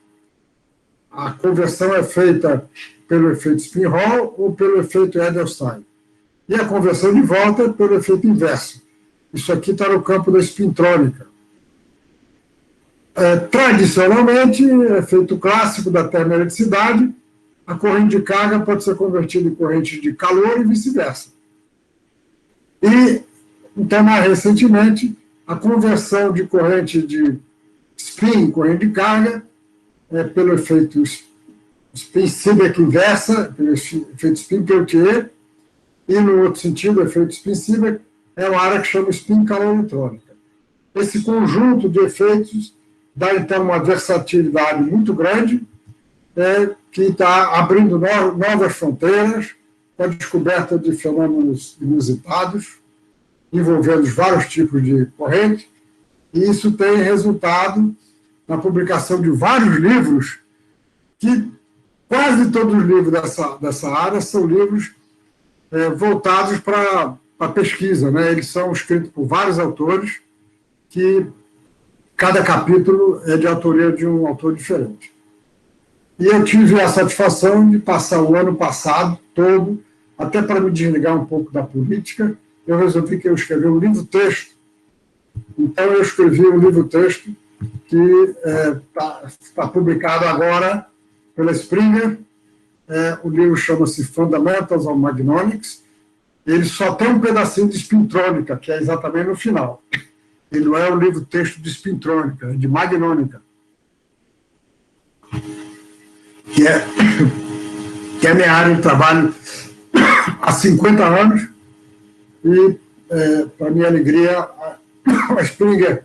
A conversão é feita pelo efeito spin-Hall ou pelo efeito Edelstein. E a conversão de volta é pelo efeito inverso. Isso aqui está no campo da spintrônica. Tradicionalmente, efeito clássico da termoeletricidade, a corrente de carga pode ser convertida em corrente de calor e vice-versa. E, então, mais recentemente, a conversão de corrente de spin em corrente de carga pelo efeito spin-Seebeck inversa, pelo efeito spin-Peltier, e, no outro sentido, o efeito spin-Seebeck é uma área que chama spin-calor eletrônica. Esse conjunto de efeitos dá, então, uma versatilidade muito grande, que está abrindo novas fronteiras com a descoberta de fenômenos inusitados, envolvendo vários tipos de corrente, e isso tem resultado na publicação de vários livros, que quase todos os livros dessa área são livros voltados para a pesquisa, né? Eles são escritos por vários autores, que cada capítulo é de autoria de um autor diferente. E eu tive a satisfação de passar o ano passado todo, até para me desligar um pouco da política, eu resolvi que eu escrevi um livro-texto. Então, eu escrevi um livro-texto que está publicado agora pela Springer. O livro chama-se Fundamentals of Magnonics. Ele só tem um pedacinho de spintrônica, que é exatamente no final. Ele não é um livro-texto de spintrônica, é de magnônica, que é a minha área de trabalho há 50 anos, e, para minha alegria, a Springer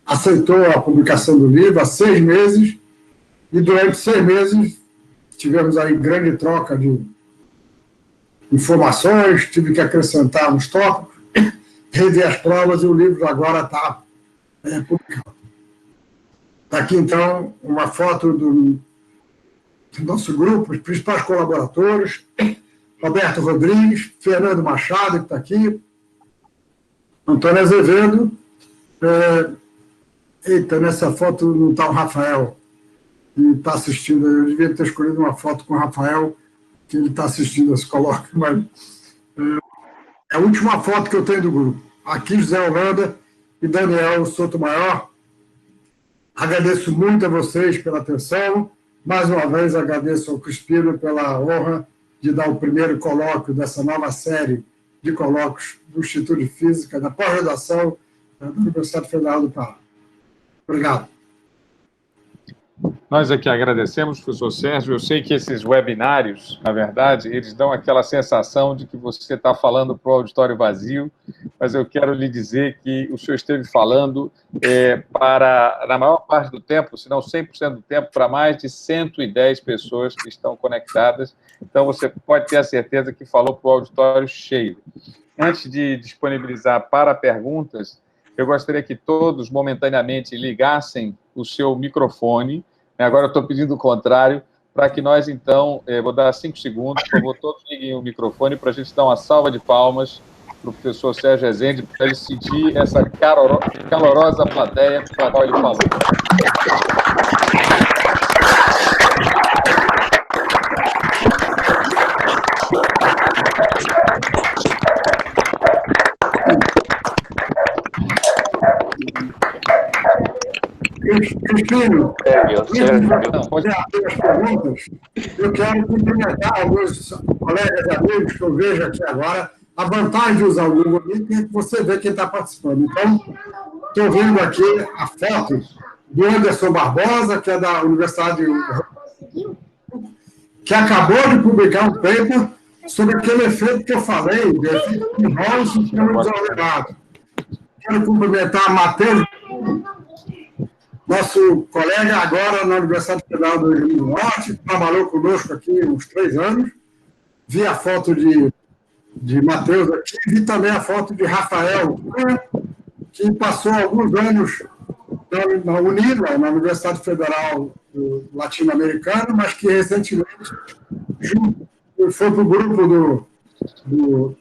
aceitou a publicação do livro há 6 meses, e durante 6 meses tivemos aí grande troca de informações, tive que acrescentar uns tópicos, rever as provas, e o livro agora está publicado. Está aqui, então, uma foto do nosso grupo, os principais colaboradores: Roberto Rodrigues, Fernando Machado, que está aqui, Antônio Azevedo. Eita, nessa foto não está o Rafael, que está assistindo. Eu devia ter escolhido uma foto com o Rafael, que ele está assistindo esse colóquio, mas é a última foto que eu tenho do grupo. Aqui, José Holanda e Daniel Sotomayor. Agradeço muito a vocês pela atenção. Mais uma vez, agradeço ao Crispino pela honra de dar o primeiro colóquio dessa nova série de colóquios do Instituto de Física, da pós-graduação da Universidade Federal do Pará. Obrigado. Nós aqui agradecemos, professor Sérgio. Eu sei que esses webinários, na verdade, eles dão aquela sensação de que você está falando para o auditório vazio, mas eu quero lhe dizer que o senhor esteve falando na maior parte do tempo, se não 100% do tempo, para mais de 110 pessoas que estão conectadas. Então, você pode ter a certeza que falou para o auditório cheio. Antes de disponibilizar para perguntas, eu gostaria que todos, momentaneamente, ligassem o seu microfone. Agora eu estou pedindo o contrário, para que nós, então, vou dar 5 segundos, por favor, todos liguem o microfone para a gente dar uma salva de palmas para o professor Sérgio Rezende, para ele sentir essa calorosa plateia para a qual ele falou. Cristino, fazer as perguntas, eu quero cumprimentar alguns colegas e amigos que eu vejo aqui agora. A vantagem de usar o Google Meet é que você vê quem está participando. Então, estou vendo aqui a foto do Anderson Barbosa, que é da Universidade, que acabou de publicar um paper sobre aquele efeito que eu falei, o efeito de Hall no sistema desordenado. Quero cumprimentar Matheus, nosso colega agora na Universidade Federal do Rio Grande do Norte, trabalhou conosco aqui uns 3 anos. Vi a foto de Matheus aqui, vi também a foto de Rafael, que passou alguns anos na UNILA, na Universidade Federal Latino-Americana, mas que recentemente foi para o grupo do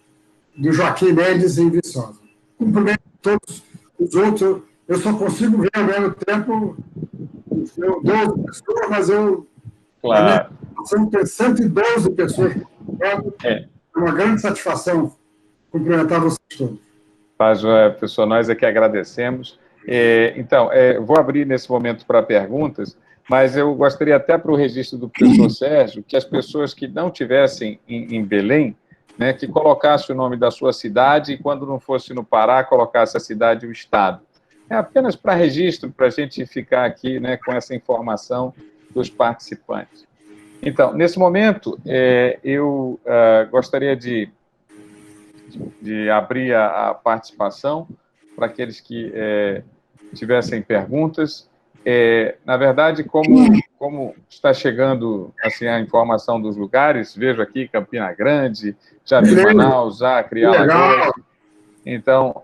Joaquim Mendes em Viçosa. Cumprimento todos os outros. Eu só consigo ver ao mesmo tempo 12 pessoas, mas eu... Claro. Tem 112 pessoas. É uma grande satisfação cumprimentar vocês todos. Tá, professor, nós é que agradecemos. Então, vou abrir nesse momento para perguntas, mas eu gostaria até para o registro do professor Sérgio, que as pessoas que não estivessem em Belém, né, que colocasse o nome da sua cidade e, quando não fosse no Pará, colocasse a cidade e o estado. É apenas para registro, para a gente ficar aqui, né, com essa informação dos participantes. Então, nesse momento, eu gostaria de abrir a participação para aqueles que tivessem perguntas. Na verdade, como está chegando assim, a informação dos lugares, vejo aqui Campina Grande, já vi Manaus, Acre, Alagoas. Então,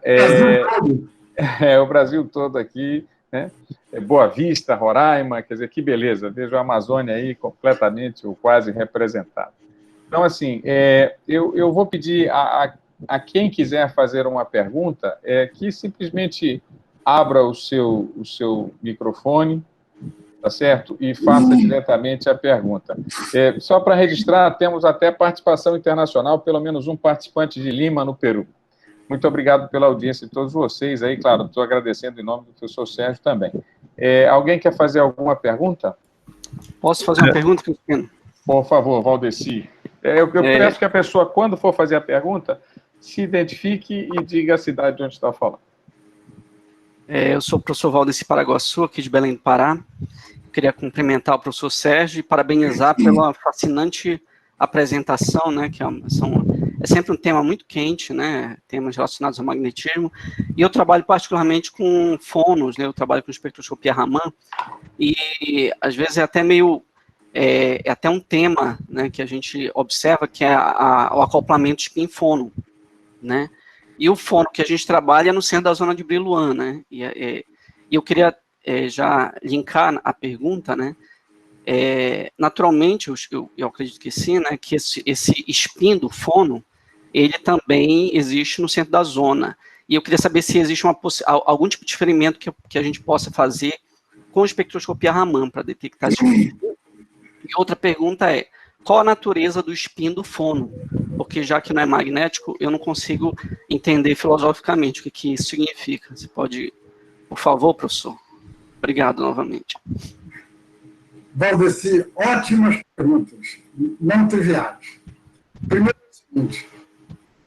o Brasil todo aqui, né? Boa Vista, Roraima, quer dizer, que beleza, vejo a Amazônia aí completamente ou quase representada. Então, assim, eu vou pedir a quem quiser fazer uma pergunta, que simplesmente abra o seu microfone, tá certo? E faça diretamente a pergunta. Só para registrar, temos até participação internacional, pelo menos um participante de Lima, no Peru. Muito obrigado pela audiência de todos vocês aí, claro, estou agradecendo em nome do professor Sérgio também. Alguém quer fazer alguma pergunta? Posso fazer uma pergunta, Cristiano? Por favor, Valdeci. Eu peço que a pessoa, quando for fazer a pergunta, se identifique e diga a cidade de onde está falando. Eu sou o professor Valdeci Paraguaçu, aqui de Belém do Pará. Queria cumprimentar o professor Sérgio e parabenizar pela fascinante apresentação, né, que é sempre um tema muito quente, né, temas relacionados ao magnetismo, e eu trabalho particularmente com fonos, né, eu trabalho com espectroscopia Raman, e às vezes é até meio, até um tema, né, que a gente observa, que é o acoplamento spin-fono, né, e o fono que a gente trabalha é no centro da zona de Brillouin, né, e eu queria já linkar a pergunta, né, naturalmente, eu acredito que sim, né, que esse spin do fono, ele também existe no centro da zona. E eu queria saber se existe algum tipo de experimento que a gente possa fazer com espectroscopia Raman para detectar esse spin. E outra pergunta é, qual a natureza do spin do fono? Porque já que não é magnético, eu não consigo entender filosoficamente o que isso significa. Você pode, por favor, professor? Obrigado novamente. Valdeci, ótimas perguntas, não triviais. Primeiro é o seguinte,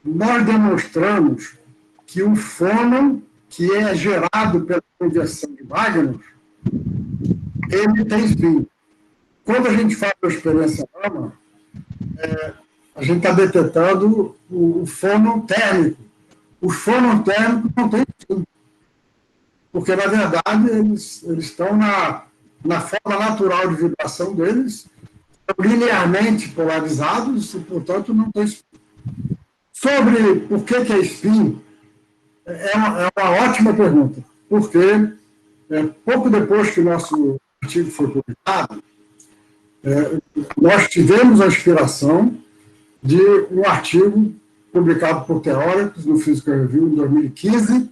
nós demonstramos que o fono, que é gerado pela inversão de Wagner, ele tem espinho. Quando a gente faz a experiência AMA, a gente está detectando o fono térmico. Os fonos térmicos não têm espinho, porque, na verdade, eles estão na forma natural de vibração deles, linearmente polarizados e, portanto, não tem espinho. Sobre por que é espinho, é uma ótima pergunta, porque pouco depois que o nosso artigo foi publicado, nós tivemos a inspiração de um artigo publicado por teóricos no Physical Review em 2015,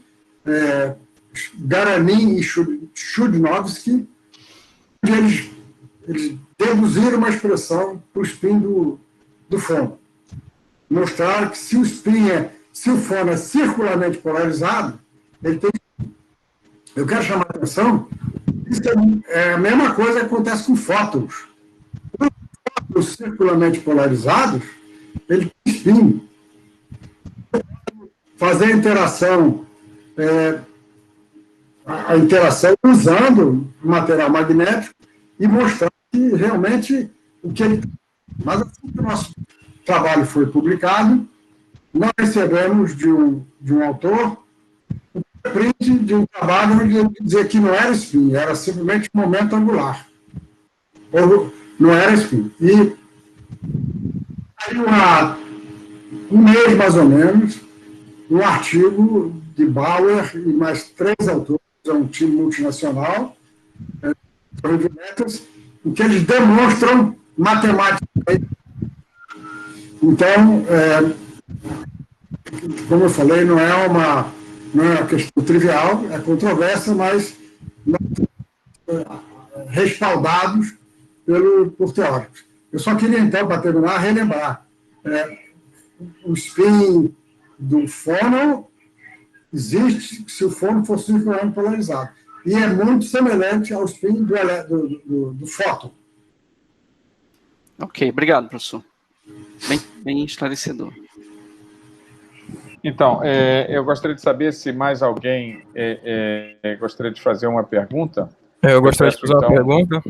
Garanin e Chudnovsky, onde eles deduziram uma expressão para o spin do fono. Mostrar que se o fono é circularmente polarizado, ele tem. Eu quero chamar a atenção, isso é a mesma coisa que acontece com fótons. Os fótons circularmente polarizados, ele tem spin. Fazer a interação usando o material magnético e mostrar que realmente o que ele. Mas assim que o nosso trabalho foi publicado, nós recebemos de um autor um print de um trabalho onde ele dizia que não era spin, era simplesmente um momento angular. Ou não era spin. E aí, um mês mais ou menos, um artigo de Bauer e mais 3 autores, é um time multinacional, em que eles demonstram matematicamente. Então, como eu falei, não é uma questão trivial, é controversa, mas respaldados por teóricos. Eu só queria, então, para terminar, relembrar. O spin do fono existe se o fono for circularmente polarizado. E é muito semelhante ao spin do fóton. Ok, obrigado, professor. Bem esclarecedor. Então, eu gostaria de saber se mais alguém gostaria de fazer uma pergunta. Eu gostaria de fazer uma pergunta.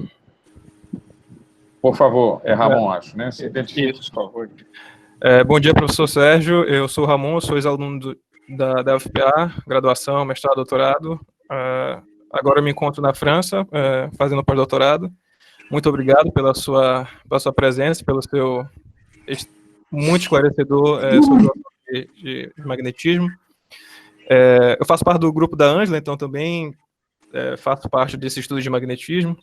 Por favor, Ramon, acho, né? Se identifique, por favor. Bom dia, professor Sérgio. Eu sou o Ramon, sou ex-aluno da UFPA, graduação, mestrado, doutorado. Agora eu me encontro na França, fazendo pós-doutorado. Muito obrigado pela sua presença, pelo seu muito esclarecedor sobre o de magnetismo. Eu faço parte do grupo da Ângela, então também faço parte desse estudo de magnetismo.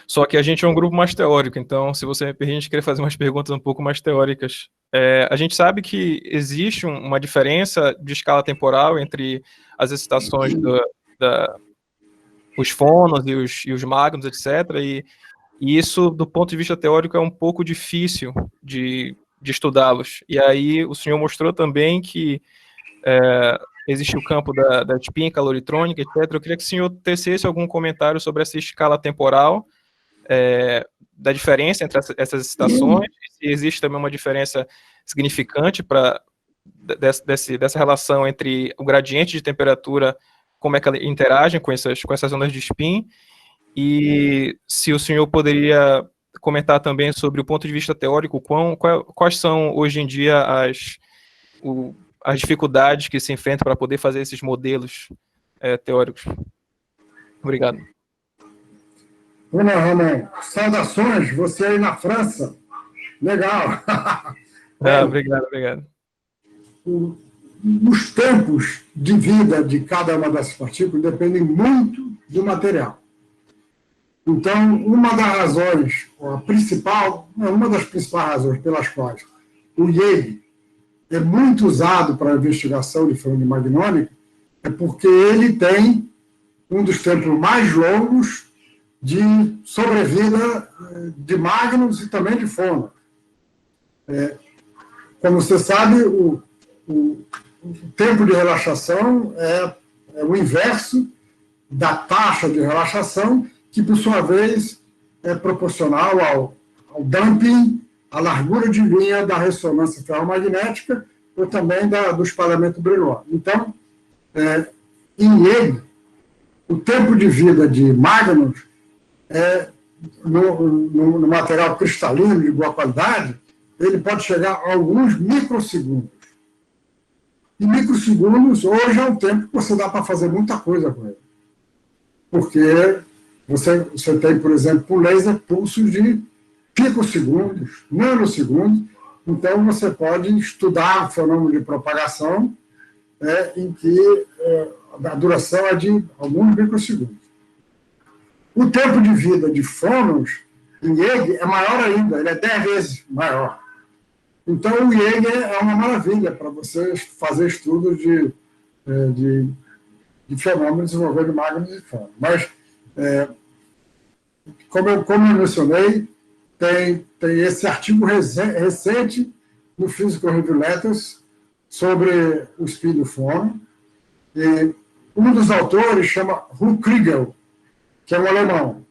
Só que a gente é um grupo mais teórico, então, se você me permite, querer fazer umas perguntas um pouco mais teóricas. A gente sabe que existe uma diferença de escala temporal entre as excitações os fônos e os magnos, etc., e isso, do ponto de vista teórico, é um pouco difícil de estudá-los. E aí o senhor mostrou também que existe o campo da spin, caloritrônica, etc. Eu queria que o senhor tecesse algum comentário sobre essa escala temporal, da diferença entre essas excitações, se existe também uma diferença significante dessa relação entre o gradiente de temperatura, como é que ela interage com essas ondas de spin, e se o senhor poderia comentar também sobre o ponto de vista teórico, quais são hoje em dia as dificuldades que se enfrentam para poder fazer esses modelos teóricos. Obrigado. Olá, Ramon. Saudações, você aí na França. Legal. Obrigado. Os tempos de vida de cada uma dessas partículas dependem muito do material. Então, uma das principais razões pelas quais o Yale é muito usado para a investigação de fenômeno magnônico é porque ele tem um dos tempos mais longos de sobrevida de mágnos e também de fônon. Como você sabe, o tempo de relaxação é o inverso da taxa de relaxação, que, por sua vez, é proporcional ao damping, à largura de linha da ressonância ferromagnética ou também do espalhamento Brillouin. Então, em Yale, o tempo de vida de mágnos no material cristalino de boa qualidade, ele pode chegar a alguns microsegundos. E microsegundos, hoje, é um tempo que você dá para fazer muita coisa com ele. Porque você tem, por exemplo, o laser pulsos de picosegundos, nanosegundos, então você pode estudar o fenômeno de propagação em que a duração é de alguns microsegundos. O tempo de vida de fônons em IEG é maior ainda, ele é 10 vezes maior. Então, o IEG é uma maravilha para você fazer estudos de fenômenos envolvendo mágnetos e fônons. Mas, como eu mencionei, tem esse artigo recente no Physical Review Letters sobre o spin do fônon. E um dos autores chama Hugo Kriegel, que é um alemão.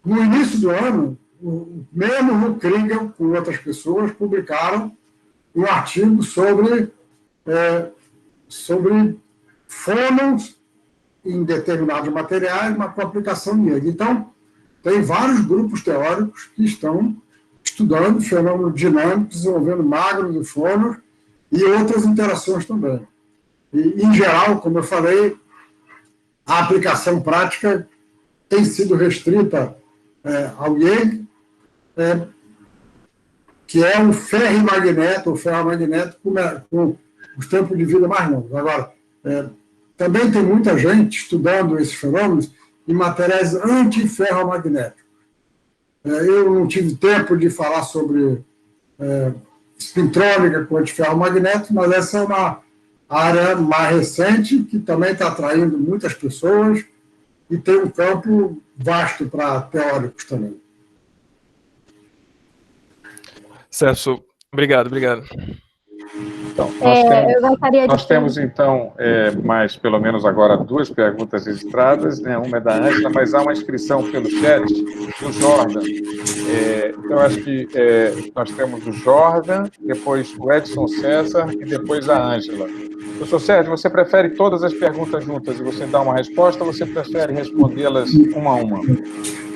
No início do ano, o mesmo Hugo Kriegel, com outras pessoas, publicaram um artigo sobre fônons em determinados materiais, mas com aplicação em IEG. Então, tem vários grupos teóricos que estão estudando fenômenos dinâmicos, desenvolvendo mágnetos e fônons e outras interações também. E, em geral, como eu falei, a aplicação prática tem sido restrita ao IEG, que é um ferrimagneto, ou ferromagneto com os tempos de vida mais longos. Agora, também tem muita gente estudando esses fenômenos em materiais antiferromagnéticos. Eu não tive tempo de falar sobre espintrônica com antiferromagnético, mas essa é uma área mais recente, que também está atraindo muitas pessoas e tem um campo vasto para teóricos também. Celso, obrigado. Então, nós de... temos então, mais pelo menos agora, 2 perguntas registradas, né? Uma é da Ângela, mas há uma inscrição pelo chat do Jordan. Então, acho que nós temos o Jordan, depois o Edson César e depois a Ângela. Professor Sérgio, você prefere todas as perguntas juntas e você dá uma resposta, ou você prefere respondê-las uma a uma?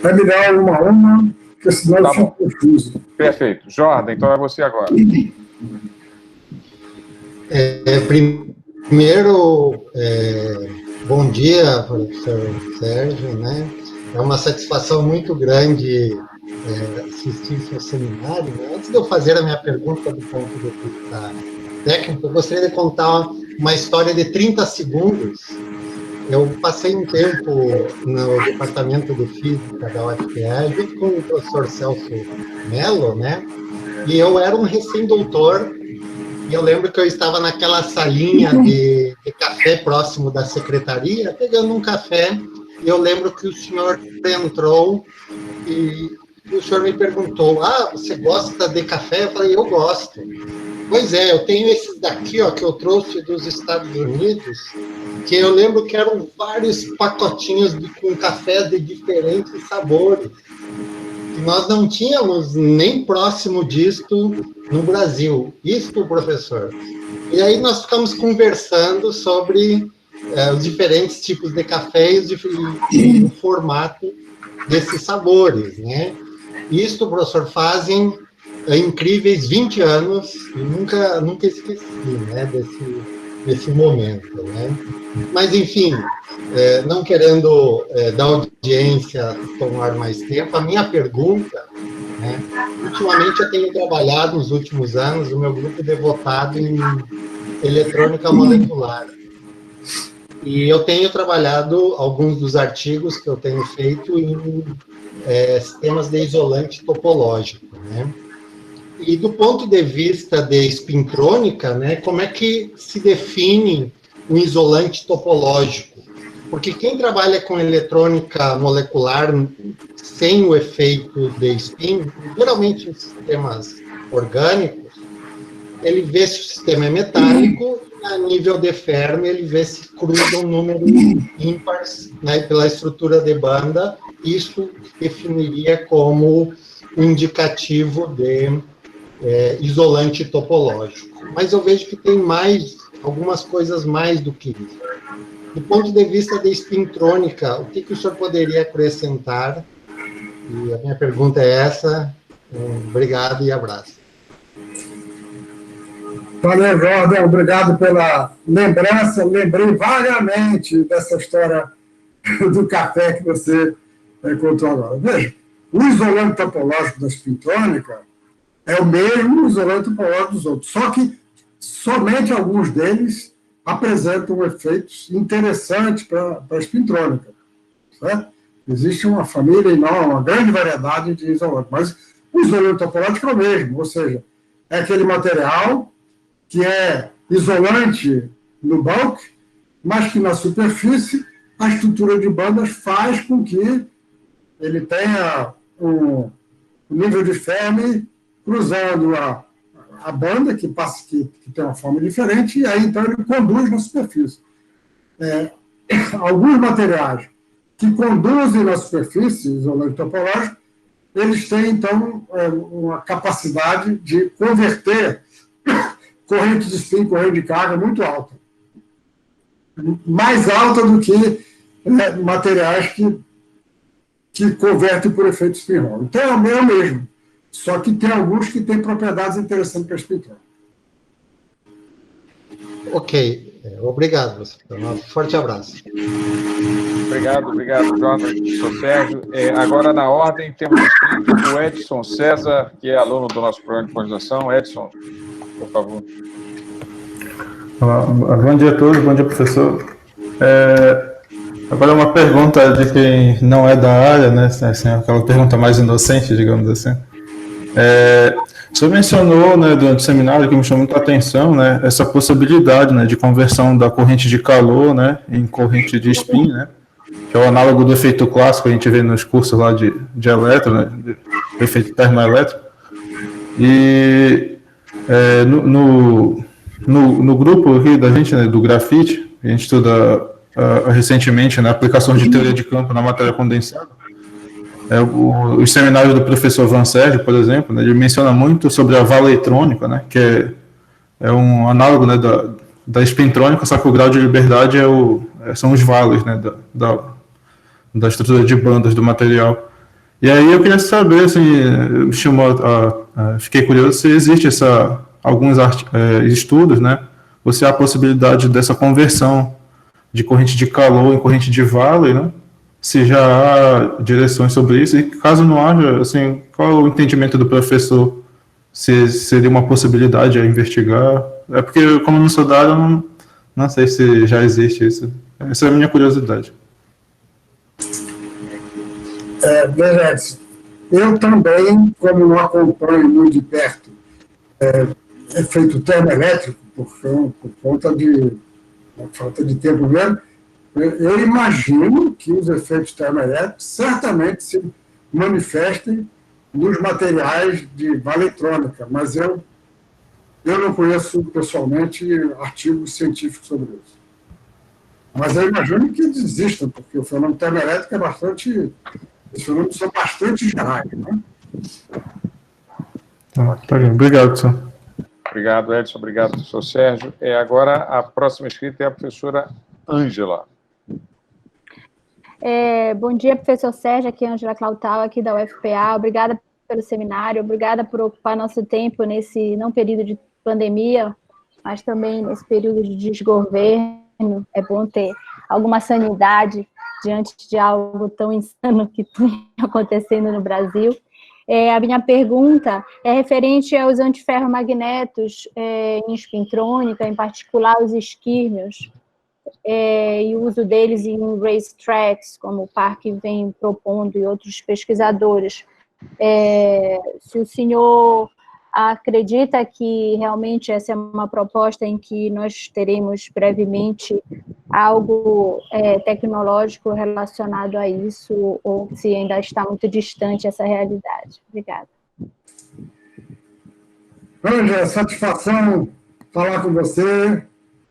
É melhor uma a uma, porque senão eu fico confuso. Perfeito. Jordan, então é você agora. Primeiro, bom dia, professor Sérgio, né? É uma satisfação muito grande assistir seu seminário. Né? Antes de eu fazer a minha pergunta do ponto de vista técnico, eu gostaria de contar uma história de 30 segundos. Eu passei um tempo no departamento de física da UFPA, junto com o professor Celso Mello, né? E eu era um recém-doutor. E eu lembro que eu estava naquela salinha de café próximo da secretaria, pegando um café, e eu lembro que o senhor entrou e o senhor me perguntou, você gosta de café? Eu falei, eu gosto. Pois é, eu tenho esses daqui, ó, que eu trouxe dos Estados Unidos, que eu lembro que eram vários pacotinhos com cafés de diferentes sabores. Que nós não tínhamos nem próximo disto no Brasil. Isto, professor. E aí nós ficamos conversando sobre os diferentes tipos de cafés e o formato desses sabores, né? Isto, professor, fazem incríveis 20 anos, e nunca esqueci, né, desse momento, né? Mas, enfim, não querendo da audiência tomar mais tempo, a minha pergunta, né, ultimamente eu tenho trabalhado nos últimos anos, o meu grupo devotado em eletrônica molecular. E eu tenho trabalhado alguns dos artigos que eu tenho feito em sistemas de isolante topológico, né? E do ponto de vista de espintrônica, né, como é que se define um isolante topológico? Porque quem trabalha com eletrônica molecular sem o efeito de spin, geralmente em sistemas orgânicos, ele vê se o sistema é metálico, e a nível de Fermi, ele vê se cruzam números ímpares, né, pela estrutura de banda, isso definiria como um indicativo de isolante topológico. Mas eu vejo que tem algumas coisas mais do que isso. Do ponto de vista da espintrônica, o que o senhor poderia acrescentar E a minha pergunta é essa. Obrigado e abraço. Valeu, Jordan. Obrigado pela lembrança. Lembrei vagamente dessa história do café que você contou agora. Veja, o isolante topológico da espintrônica é o mesmo isolante topológico dos outros, só que somente alguns deles apresentam efeitos interessantes para a espintrônica. Certo? Existe uma família enorme, uma grande variedade de isolantes, mas o isolante topológico é o mesmo, ou seja, é aquele material que é isolante no bulk, mas que na superfície a estrutura de bandas faz com que ele tenha um nível de Fermi cruzando a banda, que tem uma forma diferente, e aí então ele conduz na superfície. Alguns materiais que conduzem na superfície, isolante topológico, eles têm então uma capacidade de converter corrente de spin, corrente de carga muito alta. Mais alta do que materiais que convertem por efeito spin-Hall. Então é o mesmo. Só que tem alguns que têm propriedades interessantes para a espintrônica. Ok. Obrigado, você. Um forte abraço. Obrigado, Jordan, professor Sérgio. Agora, na ordem, temos o Edson César, que é aluno do nosso programa de pós-graduação. Edson, por favor. Olá, bom dia a todos, bom dia, professor. Agora uma pergunta de quem não é da área, né? Assim, aquela pergunta mais inocente, digamos assim. O senhor mencionou, né, durante o seminário, que me chamou muita atenção, né, essa possibilidade, né, de conversão da corrente de calor, né, em corrente de spin, né, que é o análogo do efeito clássico que a gente vê nos cursos lá de eletro, né, do efeito termoelétrico. E no grupo aqui da gente, né, do grafite, a gente estuda recentemente, né, aplicações de teoria de campo na matéria condensada. Os seminários do professor Van Sérgio, por exemplo, né, ele menciona muito sobre a valetrônica, né, que é um análogo, né, da espintrônica, só que o grau de liberdade são os vales, né, da estrutura de bandas do material. E aí eu queria saber, assim, fiquei curioso se existe alguns estudos, né, ou se há a possibilidade dessa conversão de corrente de calor em corrente de vale, né, se já há direções sobre isso, e caso não haja, assim, qual é o entendimento do professor, se seria uma possibilidade a investigar? É porque, como não sou da área, não sei se já existe isso. Essa é a minha curiosidade. Veja, eu também, como não acompanho muito de perto efeito termoelétrico, por conta de falta de tempo mesmo, eu imagino que os efeitos termoelétricos certamente se manifestem nos materiais de valetrônica, mas eu não conheço pessoalmente artigos científicos sobre isso. Mas eu imagino que existam, porque o fenômeno termoelétrico os fenômenos são bastante gerais, né? Tá bem. Obrigado, senhor. Obrigado, Edson. Obrigado, professor Sérgio. Agora, a próxima inscrita é a professora Ângela. Bom dia, professor Sérgio, aqui é a Ângela Clautal, aqui da UFPA. Obrigada pelo seminário, obrigada por ocupar nosso tempo nesse, não período de pandemia, mas também nesse período de desgoverno. É bom ter alguma sanidade diante de algo tão insano que está acontecendo no Brasil. A minha pergunta é referente aos antiferromagnetos em espintrônica, em particular os esquírmios, e o uso deles em racetracks, como o Park vem propondo e outros pesquisadores. Se o senhor acredita que realmente essa é uma proposta em que nós teremos brevemente algo tecnológico relacionado a isso, ou se ainda está muito distante essa realidade. Obrigada. Ângela, satisfação falar com você,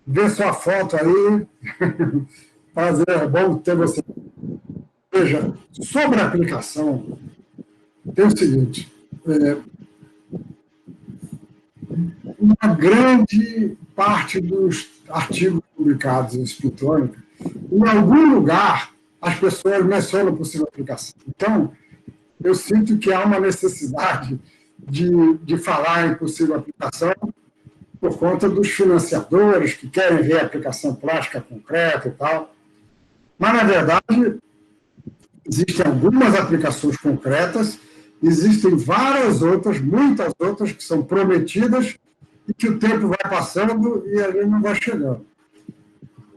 ver sua foto aí. Prazer, é bom ter você. Veja, sobre a aplicação, tem o seguinte, uma grande parte dos artigos publicados em espintrônica, em algum lugar, as pessoas mencionam possível aplicação. Então, eu sinto que há uma necessidade de falar em possível aplicação por conta dos financiadores que querem ver a aplicação prática concreta e tal. Mas, na verdade, existem algumas aplicações concretas, existem várias outras, muitas outras, que são prometidas e que o tempo vai passando e a gente não vai chegando.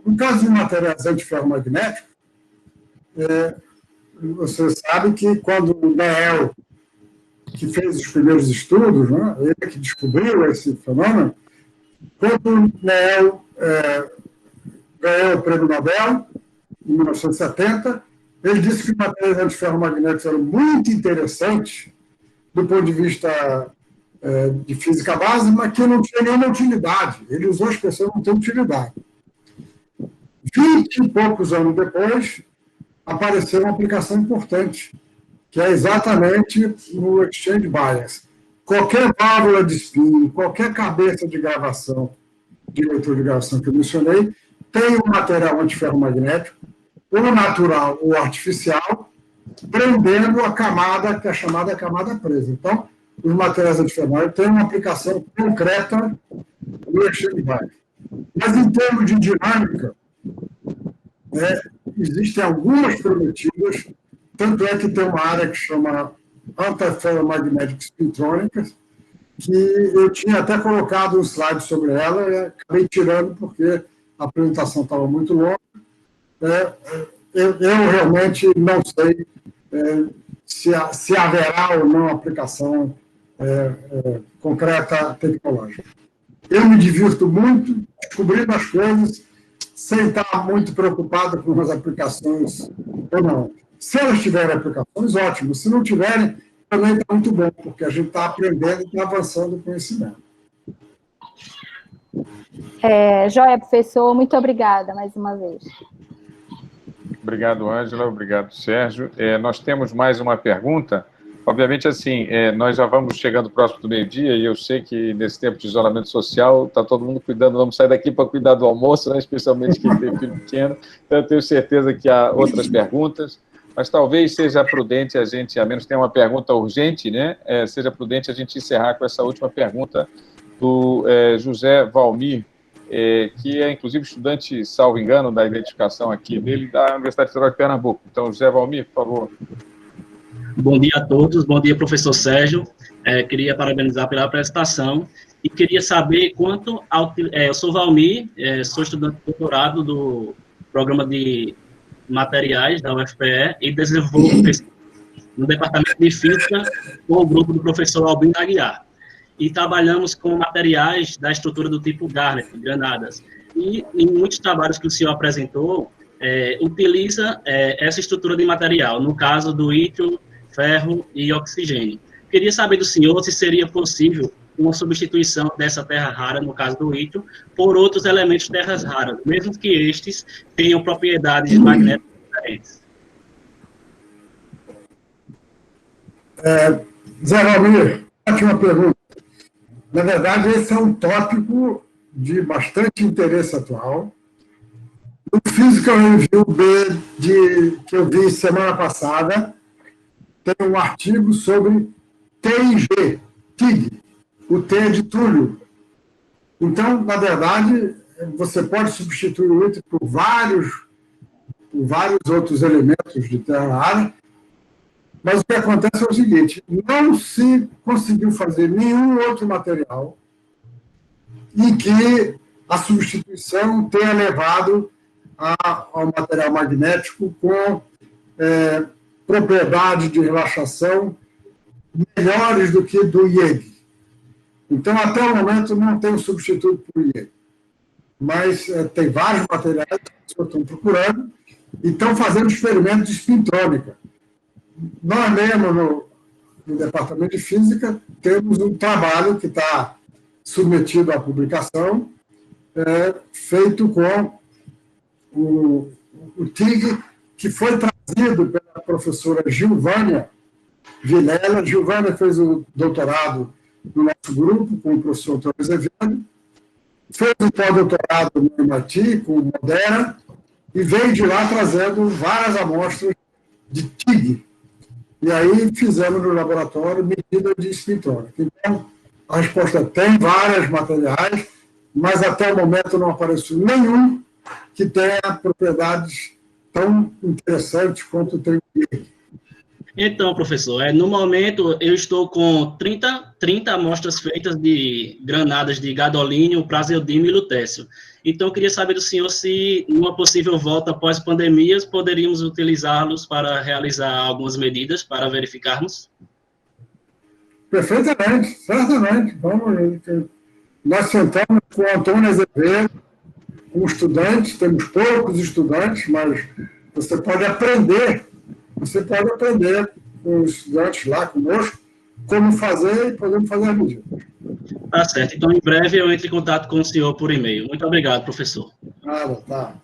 No caso de materiais antiferromagnéticos, você sabe que quando o Néel, que fez os primeiros estudos, né, ele que descobriu esse fenômeno, quando o Néel ganhou o prêmio Nobel, em 1970, ele disse que os materiais antiferromagnéticos eram muito interessantes do ponto de vista de física básica, mas que não tinha nenhuma utilidade. Ele usou a expressão não tem utilidade. 20 e poucos anos depois, apareceu uma aplicação importante, que é exatamente o exchange bias. Qualquer válvula de spin, qualquer cabeça de gravação, de leitura de gravação que eu mencionei, tem um material antiferromagnético, ou natural ou artificial, prendendo a camada, que é a chamada camada presa. Então, os materiais antiferromagnéticos têm uma aplicação concreta no exchange bias. Mas, em termos de dinâmica, existem algumas prometidas, tanto é que tem uma área que chama Antiferromagnetic Spintronics, que eu tinha até colocado um slide sobre ela e acabei tirando porque a apresentação estava muito longa. Eu realmente não sei se haverá ou não aplicação concreta tecnológica. Eu me divirto muito descobrindo as coisas sem estar muito preocupado com as aplicações ou não. Se elas tiverem aplicações, ótimo. Se não tiverem, também está muito bom, porque a gente está aprendendo e está avançando o conhecimento. Joia, professor. Muito obrigada mais uma vez. Obrigado, Ângela. Obrigado, Sérgio. Nós temos mais uma pergunta. Obviamente, assim, nós já vamos chegando próximo do meio-dia e eu sei que nesse tempo de isolamento social está todo mundo cuidando, vamos sair daqui para cuidar do almoço, né? Especialmente quem tem filho pequeno. Então, eu tenho certeza que há outras perguntas, mas talvez seja prudente a gente, a menos que tenha uma pergunta urgente, né? Seja prudente a gente encerrar com essa última pergunta do José Valmir, que é, inclusive, estudante, salvo engano, da identificação aqui dele, da Universidade Federal de Pernambuco. Então, José Valmir, por favor. Bom dia a todos, bom dia, professor Sérgio. Queria parabenizar pela apresentação e queria saber quanto ao... eu sou Valmir, sou estudante de doutorado do programa de materiais da UFPE e desenvolvo no departamento de física com o grupo do professor Albino Aguiar. E trabalhamos com materiais da estrutura do tipo Garnet, granadas. E em muitos trabalhos que o senhor apresentou, utiliza essa estrutura de material, no caso do lítio, ferro e oxigênio. Queria saber do senhor se seria possível uma substituição dessa terra rara, no caso do lítio, por outros elementos de terras raras, mesmo que estes tenham propriedades magnéticas diferentes. Zé Valmir, ótima pergunta. Na verdade, esse é um tópico de bastante interesse atual. No Physical Review B, que eu vi semana passada, tem um artigo sobre TIG, o T é de Túlio. Então, na verdade, você pode substituir o lítio por vários outros elementos de terra rara, mas o que acontece é o seguinte, não se conseguiu fazer nenhum outro material em que a substituição tenha levado ao material magnético com propriedades de relaxação melhores do que do IEG. Então, até o momento, não tem um substituto para o IEG. Mas tem vários materiais que estão procurando e estão fazendo experimentos de spintrônica. Nós mesmo, no Departamento de Física, temos um trabalho que está submetido à publicação, feito com o TIG, que foi trazido pela professora Gilvânia Vilela. Gilvânia fez o doutorado no nosso grupo, com o professor Antônio Azevedo, fez o pós-doutorado no MIT, com o Modera, e veio de lá trazendo várias amostras de TIG. e aí fizemos no laboratório medida de espintrônica. Então, a resposta é: tem vários materiais, mas até o momento não apareceu nenhum que tenha propriedades tão interessantes quanto tem o milho. Então, professor, no momento eu estou com 30 amostras feitas de granadas de gadolínio, praseodymium e lutécio. Então, eu queria saber do senhor se, numa possível volta após pandemias, poderíamos utilizá-los para realizar algumas medidas para verificarmos? Perfeitamente, certamente. Nós sentamos com o Antônio Azevedo, com estudantes, temos poucos estudantes, mas você pode aprender com os estudantes lá conosco como fazer e podemos fazer a medida. Tá certo. Então, em breve, eu entro em contato com o senhor por e-mail. Muito obrigado, professor. Nada, tá.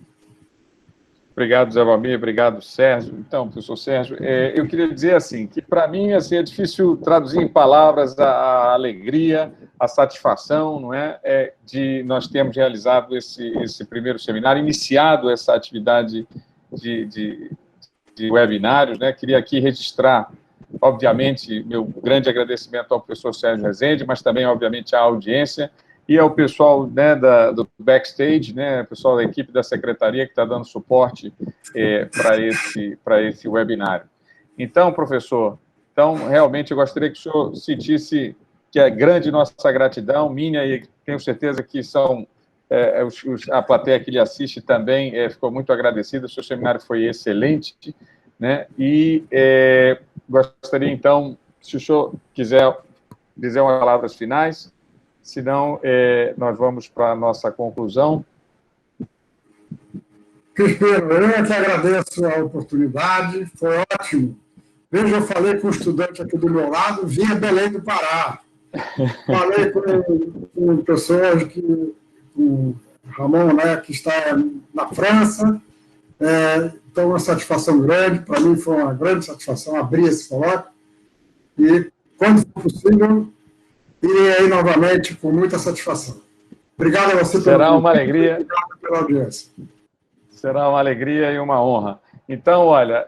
Obrigado, Zé Valmir, obrigado, Sérgio. Então, professor Sérgio, eu queria dizer assim, que para mim assim, é difícil traduzir em palavras a alegria, a satisfação, não é, de nós termos realizado esse primeiro seminário, iniciado essa atividade de webinários, né? Queria aqui registrar, obviamente, meu grande agradecimento ao professor Sérgio Rezende, mas também, obviamente, à audiência e ao pessoal, né, do backstage, né, pessoal da equipe da secretaria que está dando suporte para esse webinário. Então, professor, realmente eu gostaria que o senhor sentisse que é grande nossa gratidão, minha, e tenho certeza que são a plateia que lhe assiste também ficou muito agradecida, o seu seminário foi excelente, né, e gostaria, então, se o senhor quiser dizer umas palavras finais, senão nós vamos para a nossa conclusão. Crispino, eu é que agradeço a oportunidade, foi ótimo. Veja, eu falei com um estudante aqui do meu lado, vinha Belém do Pará. Falei com pessoas com o Ramon, né, que está na França. Então, uma satisfação grande. Para mim, foi uma grande satisfação abrir esse colóquio. E, quando for possível, irei aí novamente com muita satisfação. Obrigado a você Será uma alegria. Obrigado pela audiência. Será uma alegria e uma honra. Então, olha,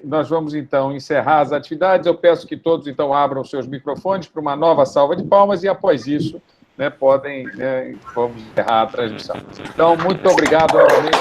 nós vamos, então, encerrar as atividades. Eu peço que todos, então, abram seus microfones para uma nova salva de palmas e, após isso, né, vamos encerrar a transmissão. Então, muito obrigado novamente.